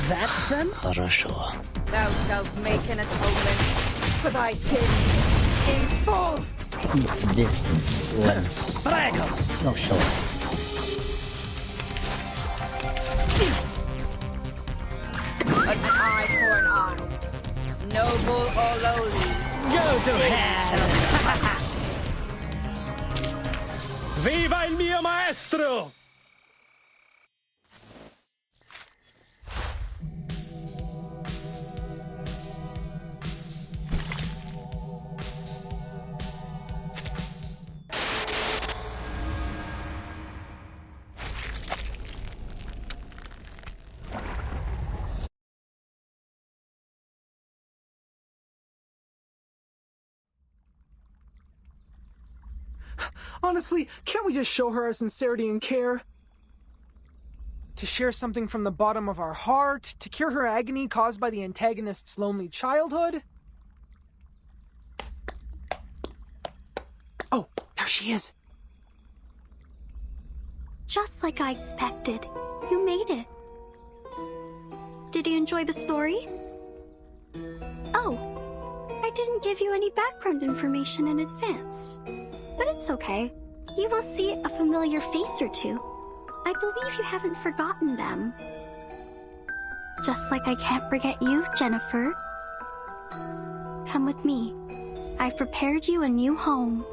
S6: that then?
S8: Хорошо.
S7: Thou shalt make an atonement for thy sins in full.
S8: Distance when socializing.
S7: An eye for an eye. Noble or lowly.
S6: Go to hell! Viva il mio maestro!
S1: Honestly, can't we just show her our sincerity and care? To share something from the bottom of our heart, to cure her agony caused by the antagonist's lonely childhood? Oh, there she is.
S9: Just like I expected, you made it. Did you enjoy the story? Oh, I didn't give you any background information in advance. But it's okay. You will see a familiar face or two. I believe you haven't forgotten them. Just like I can't forget you, Jennifer. Come with me. I've prepared you a new home.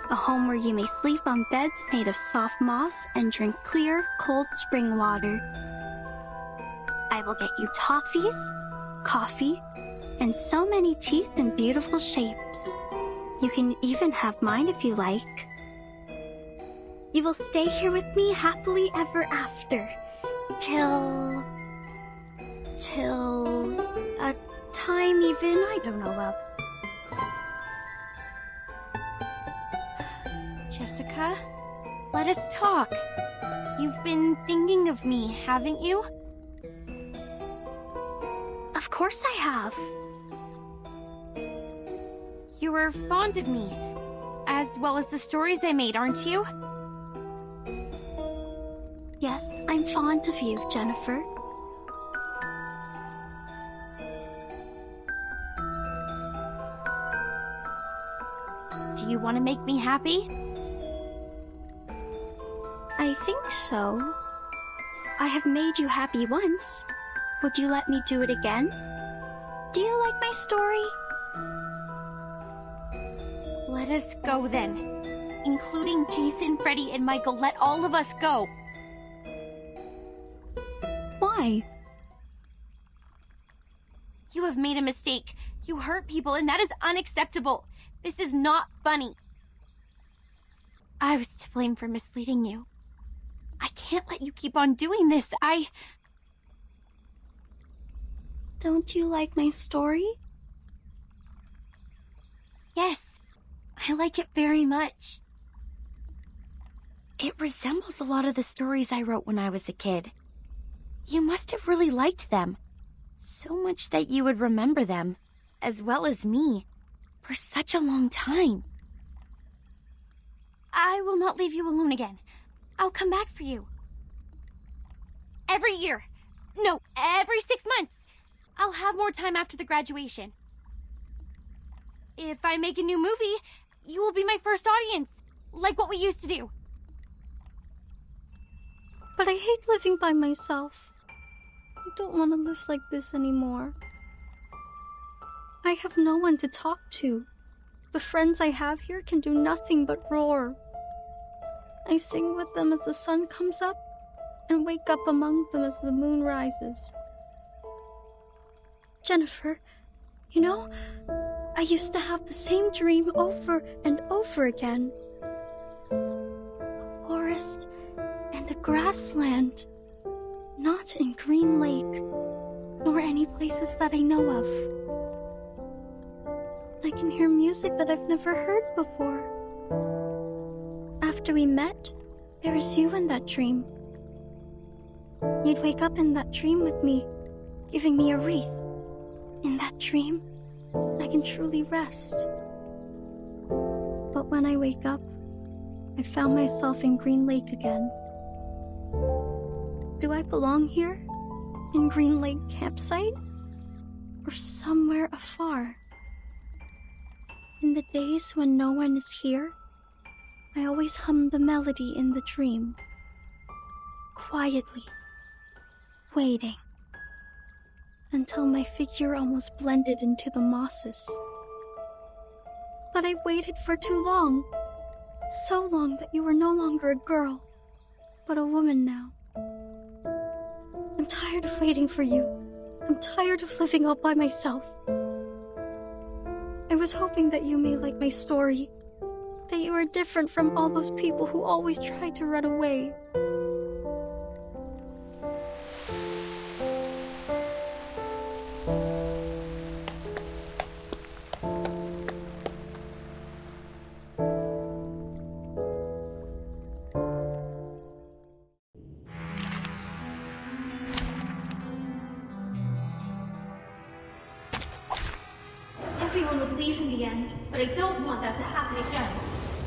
S9: A home where you may sleep on beds made of soft moss and drink clear, cold spring water. I will get you toffees, coffee, and so many teeth in beautiful shapes. You can even have mine if you like. You will stay here with me happily ever after. Till a time even I don't know of.
S3: Jessica, let us talk. You've been thinking of me, haven't you?
S9: Of course I have.
S3: You were fond of me, as well as the stories I made, aren't you?
S9: Yes, I'm fond of you, Jennifer.
S3: Do you want to make me happy?
S9: I think so. I have made you happy once. Would you let me do it again? Do you like my story?
S3: Let us go then. Including Jason, Freddy, and Michael. Let all of us go.
S9: Why?
S3: You have made a mistake. You hurt people, and that is unacceptable. This is not funny. I was to blame for misleading you. I can't let you keep on doing this.
S9: Don't you like my story?
S3: Yes, I like it very much. It resembles a lot of the stories I wrote when I was a kid. You must have really liked them. So much that you would remember them, as well as me, for such a long time. I will not leave you alone again. I'll come back for you. Every year. No, every 6 months. I'll have more time after the graduation. If I make a new movie, you will be my first audience, like what we used to do.
S9: But I hate living by myself. I don't want to live like this anymore. I have no one to talk to. The friends I have here can do nothing but roar. I sing with them as the sun comes up and wake up among them as the moon rises. Jennifer, you know, I used to have the same dream over and over again. A forest and a grassland, not in Green Lake, nor any places that I know of. I can hear music that I've never heard before. After we met, there was you in that dream. You'd wake up in that dream with me, giving me a wreath. In that dream, I can truly rest. But when I wake up, I found myself in Green Lake again. Do I belong here? In Green Lake campsite? Or somewhere afar? In the days when no one is here, I always hum the melody in the dream. Quietly, waiting, until my figure almost blended into the mosses. But I waited for too long. So long that you were no longer a girl, but a woman now. I'm tired of waiting for you. I'm tired of living all by myself. I was hoping that you may like my story, that you are different from all those people who always tried to run away. Everyone would leave in the end, but I don't want that to happen again.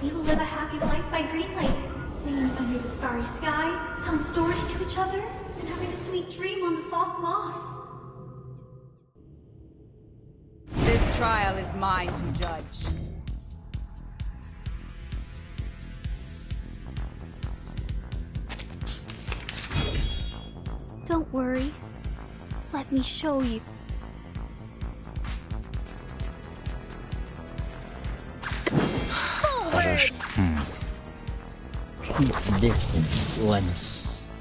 S9: We will live a happy life by Greenlight, singing under the starry sky, telling stories to each other, and having a sweet dream on the soft moss.
S7: This trial is mine to judge.
S9: Don't worry. Let me show you.
S8: Keep distance when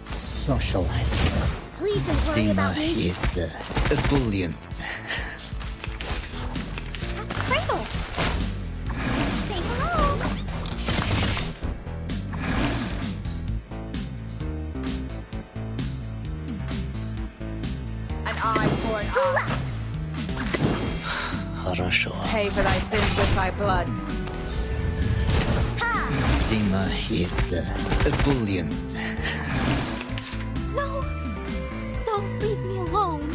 S8: socializing.
S5: Please don't worry
S8: Zima
S5: about me.
S8: is ebullient.
S5: That's Cradle. Say hello.
S7: An eye for an eye.
S8: Хорошо.
S7: Pay for thy sins with thy blood.
S8: Zima is ebullient.
S9: No! Don't leave me alone.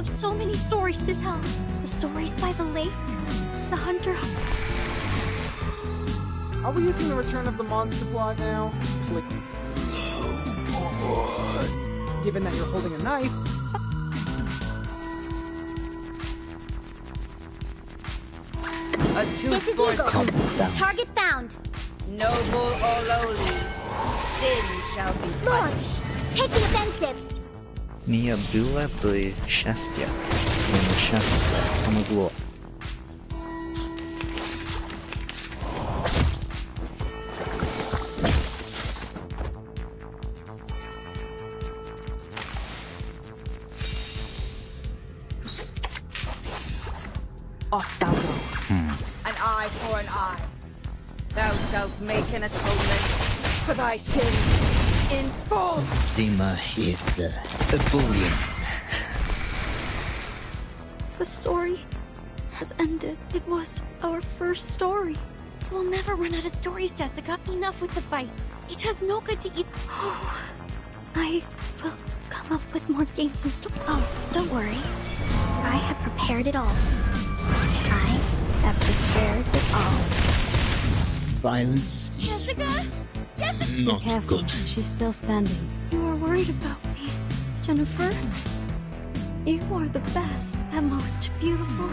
S9: have so many stories to tell. The stories by the lake, the hunter...
S1: Are we using the Return of the Monster plot now? Click. Given that you're holding a knife...
S7: A
S5: This is Eagle. Target found.
S7: Noble or lowly, sin shall be punished.
S2: Take the offensive.
S10: Nia była byli szczęścia, mamy szczęście, pomogło.
S1: Off thou go.
S7: An eye for an eye. Thou shalt make an atonement for thy sins in full.
S8: Zima is a bully.
S9: The story has ended. It was our first story.
S3: We'll never run out of stories, Jessica. Enough with the fight. It does no good to eat.
S9: Oh, I will come up with more games and stories. Oh, don't worry. I have prepared it all. I have prepared it all.
S8: Violence is
S3: Jessica?
S4: Be
S8: not
S4: careful,
S8: good.
S4: she's still standing.
S9: You are worried about me, Jennifer. You are the best, the most beautiful.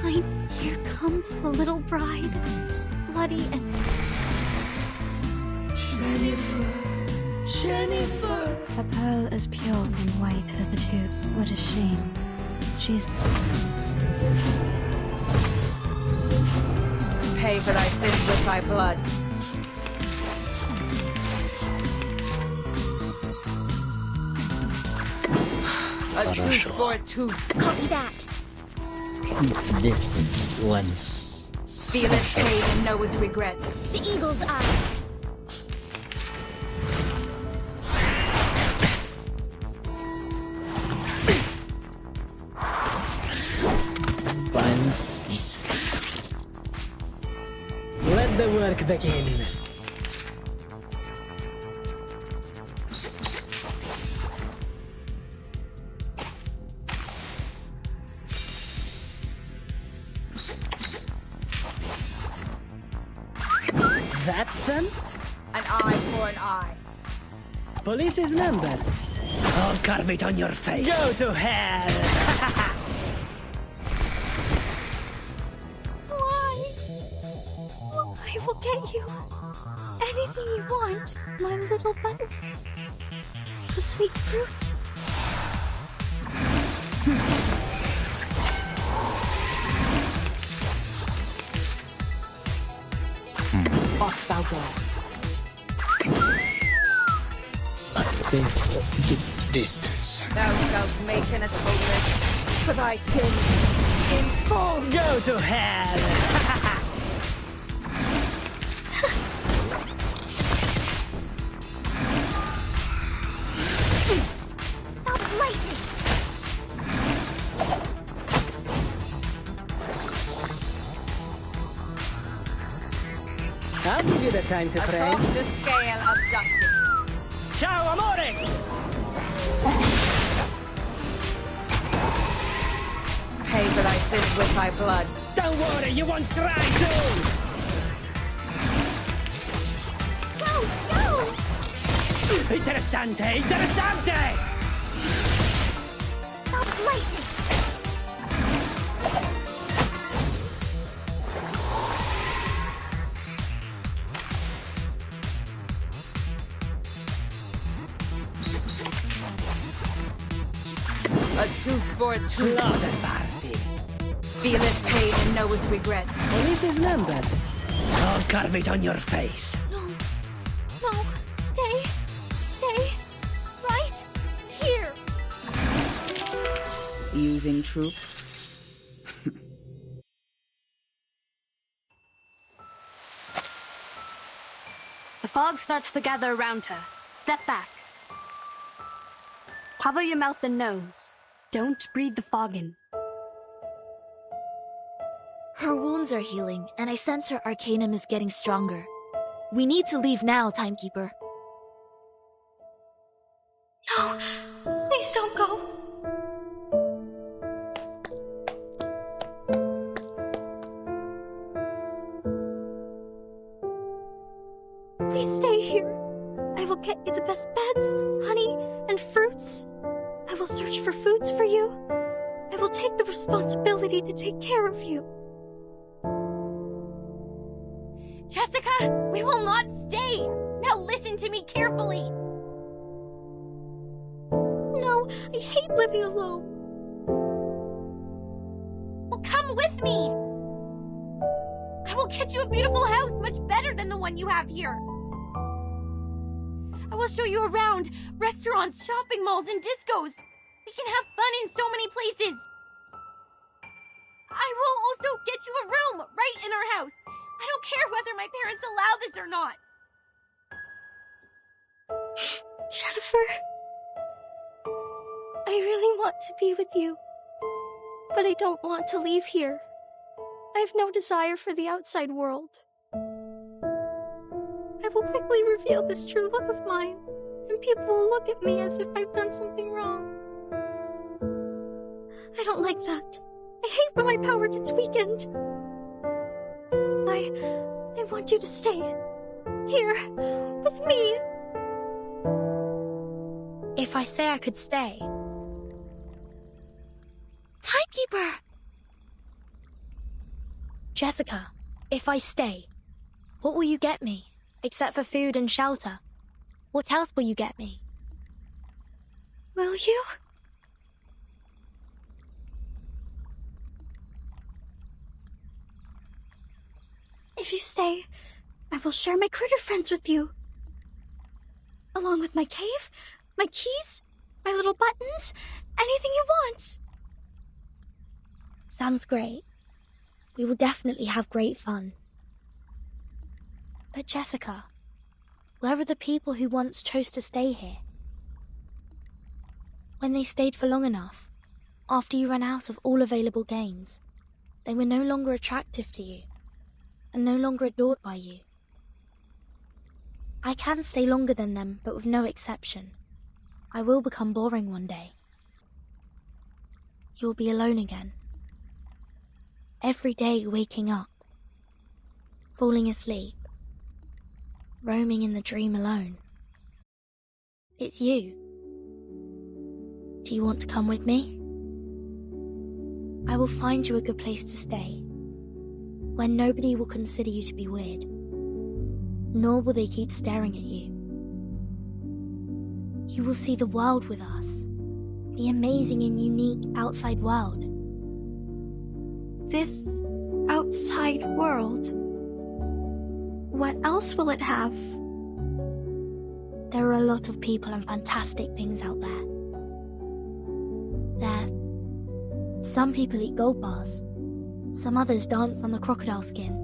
S9: Kind, here comes the little bride. Bloody and...
S7: Jennifer.
S4: A pearl as pure and white as the tube. What a shame. She's...
S7: Pay for thy sins with thy blood. A tooth for a tooth.
S2: Copy that.
S8: Distance once.
S7: Feeleth pain and knoweth regret.
S2: The eagle's eyes.
S8: Violence is
S6: Let the work begin. That's them?
S7: An eye for an eye.
S6: Police is numbered. I'll carve it on your face. Go to hell!
S9: Why? I will get you anything you want, my little butter. The sweet fruits.
S1: Off thou go.
S8: a safe distance.
S7: Thou shalt make an atonement for thy sins in full.
S6: Go to hell!
S2: Stop lightning.
S6: I'll give you the time to pray.
S7: Atop the scale of justice.
S6: Ciao, amore!
S7: Pay for thy sins with thy blood.
S6: Don't worry, you won't cry soon!
S2: Go, go!
S6: Interessante, interessante!
S2: Stop lightning.
S7: A tooth for a tooth.
S6: Slaughter party.
S7: Feeleth pain and knoweth regret.
S6: Police is numbered. I'll carve it on your face.
S9: No. No. Stay. Stay. Right here.
S7: Using troops.
S4: The fog starts to gather around her. Step back. Cover your mouth and nose. Don't breathe the fog in.
S2: Her wounds are healing, and I sense her arcanum is getting stronger. We need to leave now, Timekeeper.
S9: No. Please don't go. Please stay here. I will get you the best beds, honey, and fruits. I will search for foods for you. I will take the responsibility to take care of you.
S3: Jessica, we will not stay! Now listen to me carefully!
S9: No, I hate living alone.
S3: Well, come with me! I will get you a beautiful house much better than the one you have here. I will show you around restaurants, shopping malls, and discos. We can have fun in so many places. I will also get you a room right in our house. I don't care whether my parents allow this or not.
S9: Jennifer, I really want to be with you, but I don't want to leave here. I have no desire for the outside world. I will quickly reveal this true love of mine, and people will look at me as if I've done something wrong. I don't like that. I hate when my power gets weakened. I want you to stay here with me.
S5: If I say I could stay,
S2: Timekeeper!
S5: Jessica, if I stay, what will you get me, except for food and shelter? What else will you get me?
S9: Will you? If you stay, I will share my critter friends with you. Along with my cave, my keys, my little buttons, anything you want.
S5: Sounds great. We will definitely have great fun. But Jessica, where are the people who once chose to stay here? When they stayed for long enough, after you ran out of all available games, they were no longer attractive to you, and no longer adored by you. I can stay longer than them, but with no exception. I will become boring one day. You will be alone again. Every day waking up, falling asleep, roaming in the dream alone. It's you. Do you want to come with me? I will find you a good place to stay, where nobody will consider you to be weird, nor will they keep staring at you. You will see the world with us, the amazing and unique outside world.
S9: This outside world, what else will it have?
S5: There are a lot of people and fantastic things out there. Some people eat gold bars. Some others dance on the crocodile skin.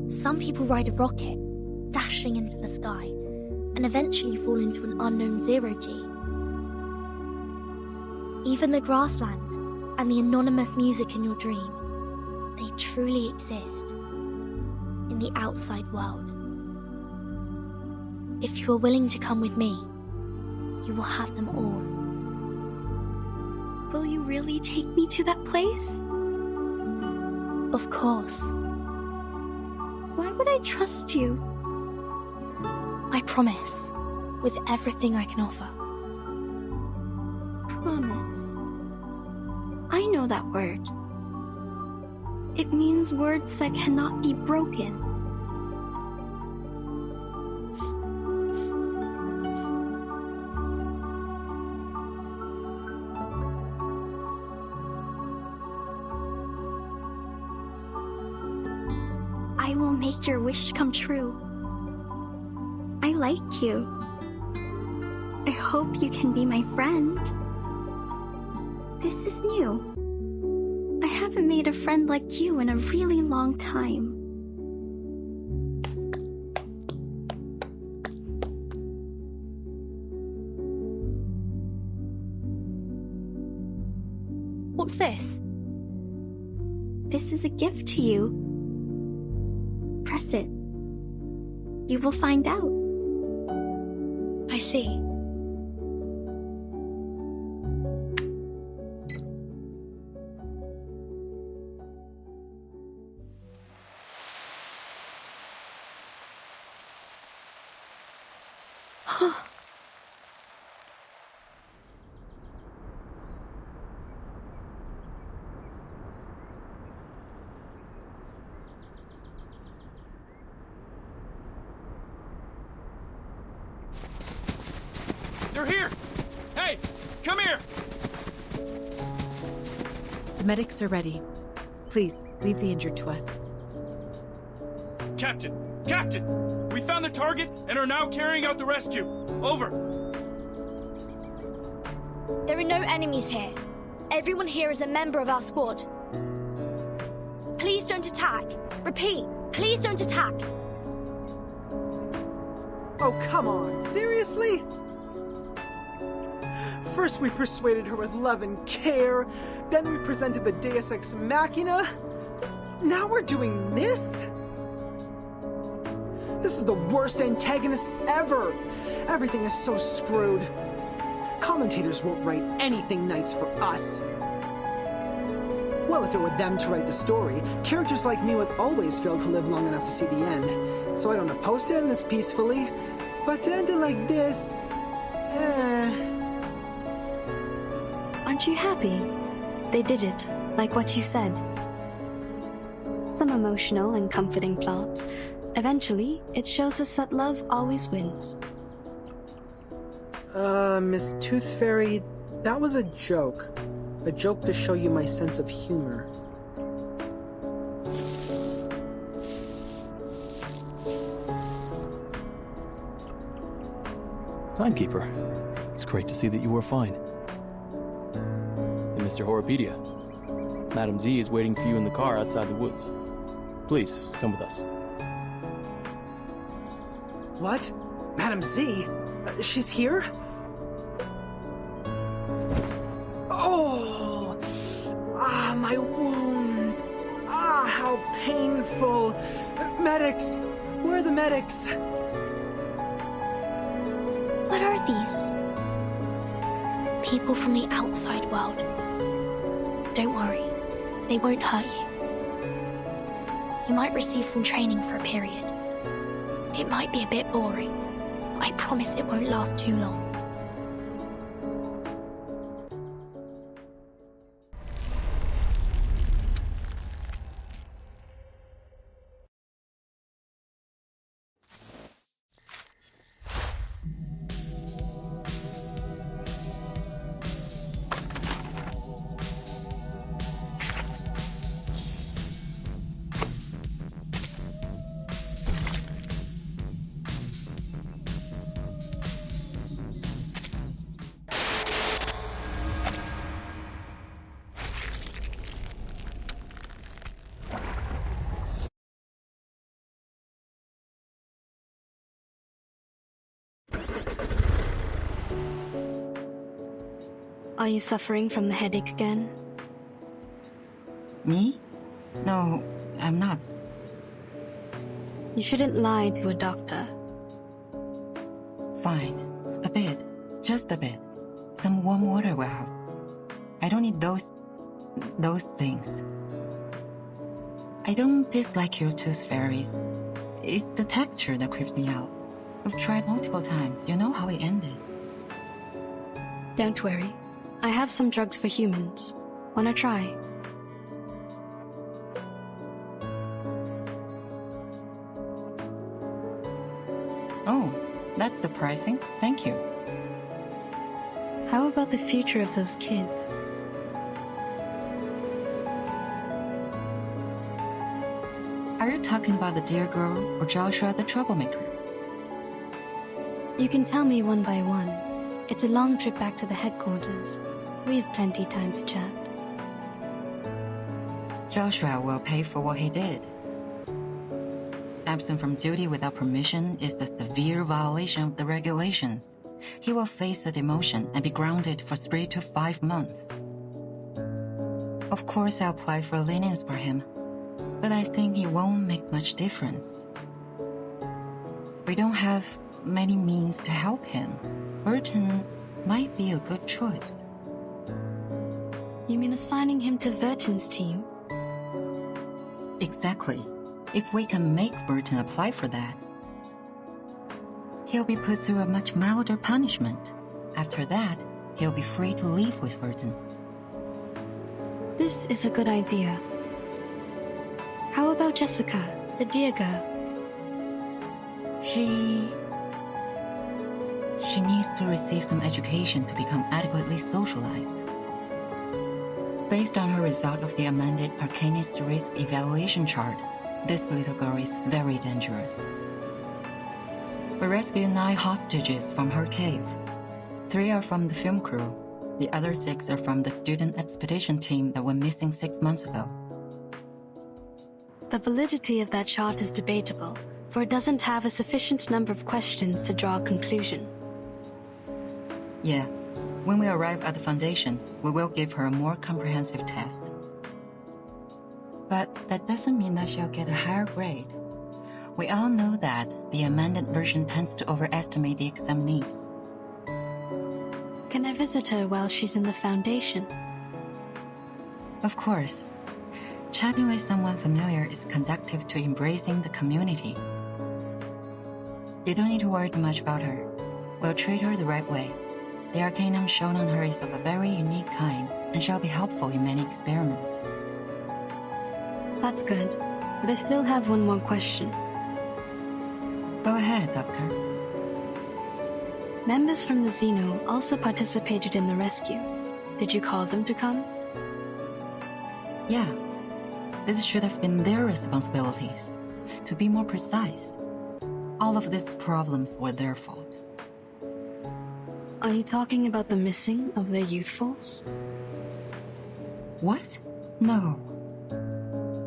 S5: Some people ride a rocket, dashing into the sky, and eventually fall into an unknown zero-G. Even the grassland and the anonymous music in your dream, they truly exist in the outside world. If you are willing to come with me, you will have them all.
S9: Will you really take me to that place?
S5: Of course.
S9: Why would I trust you?
S5: I promise, with everything I can offer.
S9: Promise. I know that word. It means words that cannot be broken. I will make your wish come true. I like you. I hope you can be my friend. This is new. I haven't made a friend like you in a really long time.
S5: What's this?
S9: This is a gift to you. Press it. You will find out.
S5: I see.
S11: They're here! Hey, come here!
S12: The medics are ready. Please, leave the injured to us.
S11: Captain! Captain! We found the target and are now carrying out the rescue. Over.
S5: There are no enemies here. Everyone here is a member of our squad. Please don't attack. Repeat, please don't attack.
S1: Oh, come on. Seriously? First we persuaded her with love and care, then we presented the Deus Ex Machina. Now we're doing this? This is the worst antagonist ever. Everything is so screwed. Commentators won't write anything nice for us. Well, if it were them to write the story, characters like me would always fail to live long enough to see the end. So I don't oppose to end this peacefully, but to end it like this...
S4: Aren't you happy? They did it, like what you said. Some emotional and comforting plots. Eventually, it shows us that love always wins.
S1: Miss Tooth Fairy, that was a joke. A joke to show you my sense of humor.
S13: Timekeeper, it's great to see that you are fine. And Mr. Horopedia, Madam Z is waiting for you in the car outside the woods. Please, come with us.
S1: What? Madam Z? She's here? Oh! Ah, my wounds! Ah, how painful! Medics! Where are the medics?
S5: What are these? People from the outside world. Don't worry, they won't hurt you. You might receive some training for a period. It might be a bit boring, but I promise it won't last too long.
S4: Are you suffering from the headache again?
S14: Me? No, I'm not.
S4: You shouldn't lie to a doctor.
S14: Fine. A bit. Just a bit. Some warm water will help. I don't need those things. I don't dislike your tooth fairies. It's the texture that creeps me out. We've tried multiple times. You know how it ended.
S4: Don't worry. I have some drugs for humans. Wanna try?
S14: Oh, that's surprising. Thank you.
S4: How about the future of those kids?
S14: Are you talking about the dear girl or Joshua the troublemaker?
S4: You can tell me one by one. It's a long trip back to the headquarters. We have plenty time to chat.
S14: Joshua will pay for what he did. Absent from duty without permission is a severe violation of the regulations. He will face a demotion and be grounded for 3 to 5 months. Of course, I'll apply for lenience for him, but I think it won't make much difference. We don't have many means to help him. Burton might be a good choice.
S4: You mean assigning him to Verton's team?
S14: Exactly. If we can make Burton apply for that, he'll be put through a much milder punishment. After that, he'll be free to leave with Burton.
S4: This is a good idea. How about Jessica, the dear girl?
S14: She She needs to receive some education to become adequately socialized. Based on her result of the amended Arcanist risk evaluation chart, this little girl is very dangerous. We rescued 9 hostages from her cave. 3 are from the film crew. The other 6 are from the student expedition team that went missing 6 months ago.
S4: The validity of that chart is debatable, for it doesn't have a sufficient number of questions to draw a conclusion.
S14: Yeah, when we arrive at the Foundation, we will give her a more comprehensive test. But that doesn't mean that she'll get a higher grade. We all know that the amended version tends to overestimate the examinees.
S4: Can I visit her while she's in the Foundation?
S14: Of course. Chatting with someone familiar is conducive to embracing the community. You don't need to worry too much about her. We'll treat her the right way. The arcanum shown on her is of a very unique kind and shall be helpful in many experiments.
S4: That's good, but I still have one more question.
S14: Go ahead, Doctor.
S4: Members from the Xeno also participated in the rescue. Did you call them to come?
S14: Yeah. This should have been their responsibilities. To be more precise, all of these problems were their fault.
S4: Are you talking about the missing of their youth force?
S14: What? No.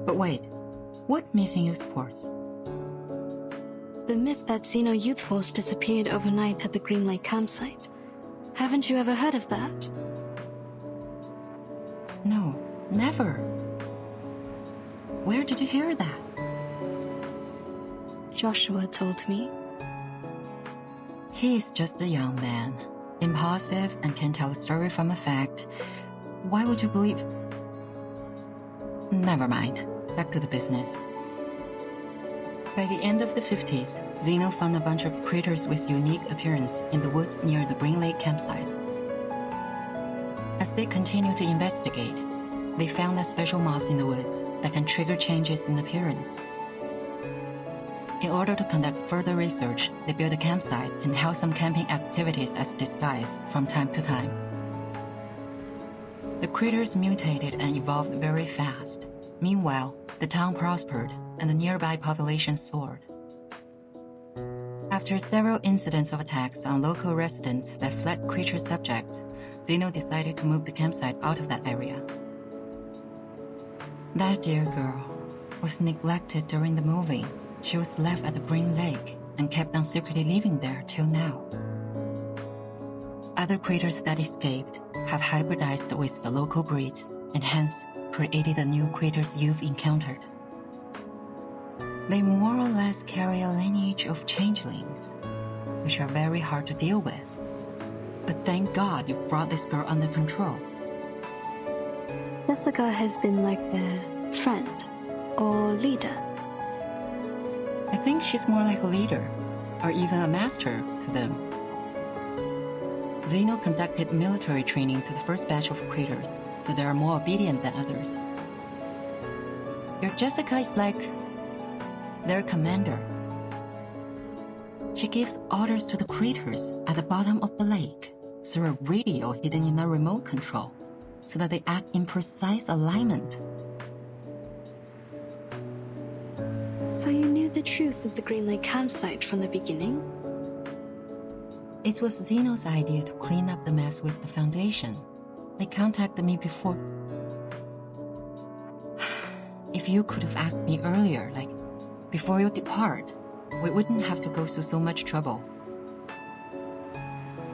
S14: But wait, what missing youth force?
S4: The myth that Xeno youth force disappeared overnight at the Green Lake campsite. Haven't you ever heard of that?
S14: No, never. Where did you hear that?
S4: Joshua told me.
S14: He's just a young man, impulsive and can tell a story from a fact. Why would you believe? Never mind. Back to the business. By the end of the 50s, Xeno found a bunch of critters with unique appearance in the woods near the Green Lake campsite. As they continued to investigate, they found a special moss in the woods that can trigger changes in appearance. In order to conduct further research, they built a campsite and held some camping activities as a disguise from time to time. The critters mutated and evolved very fast. Meanwhile, the town prospered and the nearby population soared. After several incidents of attacks on local residents that fled creature subjects, Xeno decided to move the campsite out of that area. That dear girl was neglected during the moving. She was left at the Green Lake and kept on secretly living there till now. Other critters that escaped have hybridized with the local breeds and hence created the new critters you've encountered. They more or less carry a lineage of changelings, which are very hard to deal with. But thank God you've brought this girl under control.
S4: Jessica has been like their friend or leader.
S14: I think she's more like a leader, or even a master to them. Xeno conducted military training to the first batch of critters, so they are more obedient than others. Your Jessica is like their commander. She gives orders to the critters at the bottom of the lake through a radio hidden in a remote control, so that they act in precise alignment.
S4: So you knew the truth of the Green Lake campsite from the beginning?
S14: It was Xeno's idea to clean up the mess with the Foundation. They contacted me before. If you could have asked me earlier, like, before you depart, we wouldn't have to go through so much trouble.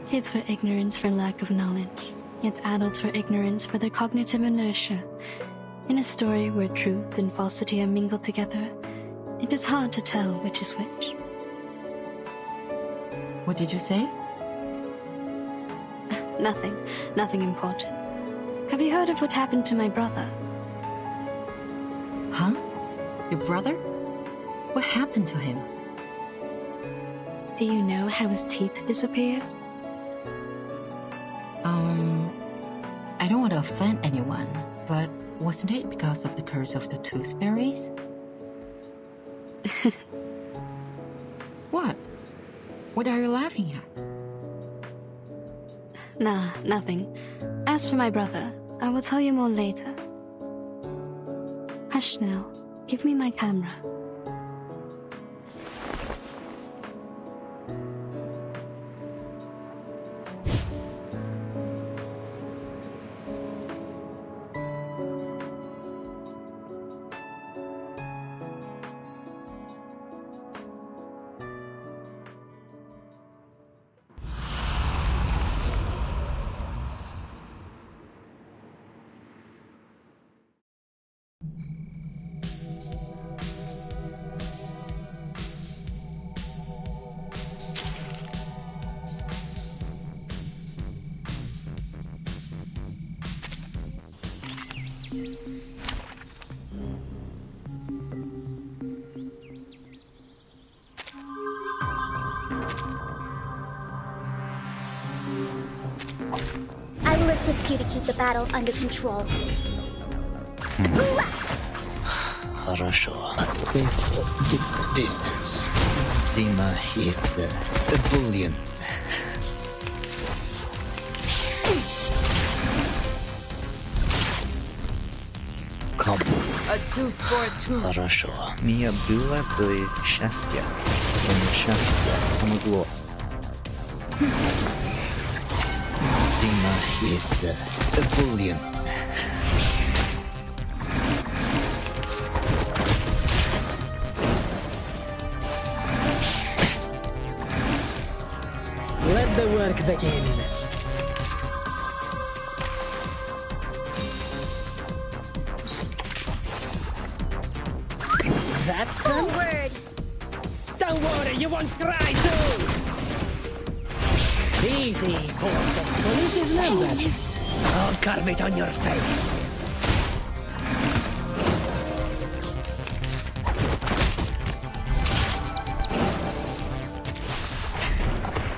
S4: Kids were ignorance for lack of knowledge, yet adults were ignorance for their cognitive inertia. In a story where truth and falsity are mingled together, it is hard to tell which is which.
S14: What did you say?
S4: Nothing important. Have you heard of what happened to my brother?
S14: Huh? Your brother? What happened to him?
S4: Do you know how his teeth disappeared?
S14: I don't want to offend anyone, but wasn't it because of the curse of the tooth fairies? What? What are you laughing at?
S4: Nah, nothing. As for my brother, I will tell you more later. Hush now. Give me my camera.
S2: I will assist you to keep the battle under control.
S8: Хорошо. A safe distance. Zima is ebullient. Come.
S7: A 2-for-2.
S10: Хорошо. Mia była byli szczęścia. Szczęście pomogło.
S8: Zima is ebullient.
S6: Let the work begin. That's
S2: Forward!
S6: Don't worry, you won't cry soon! Easy, horse. The police is numbered. I'll carve it on your face.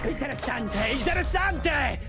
S6: Interessante! Interessante!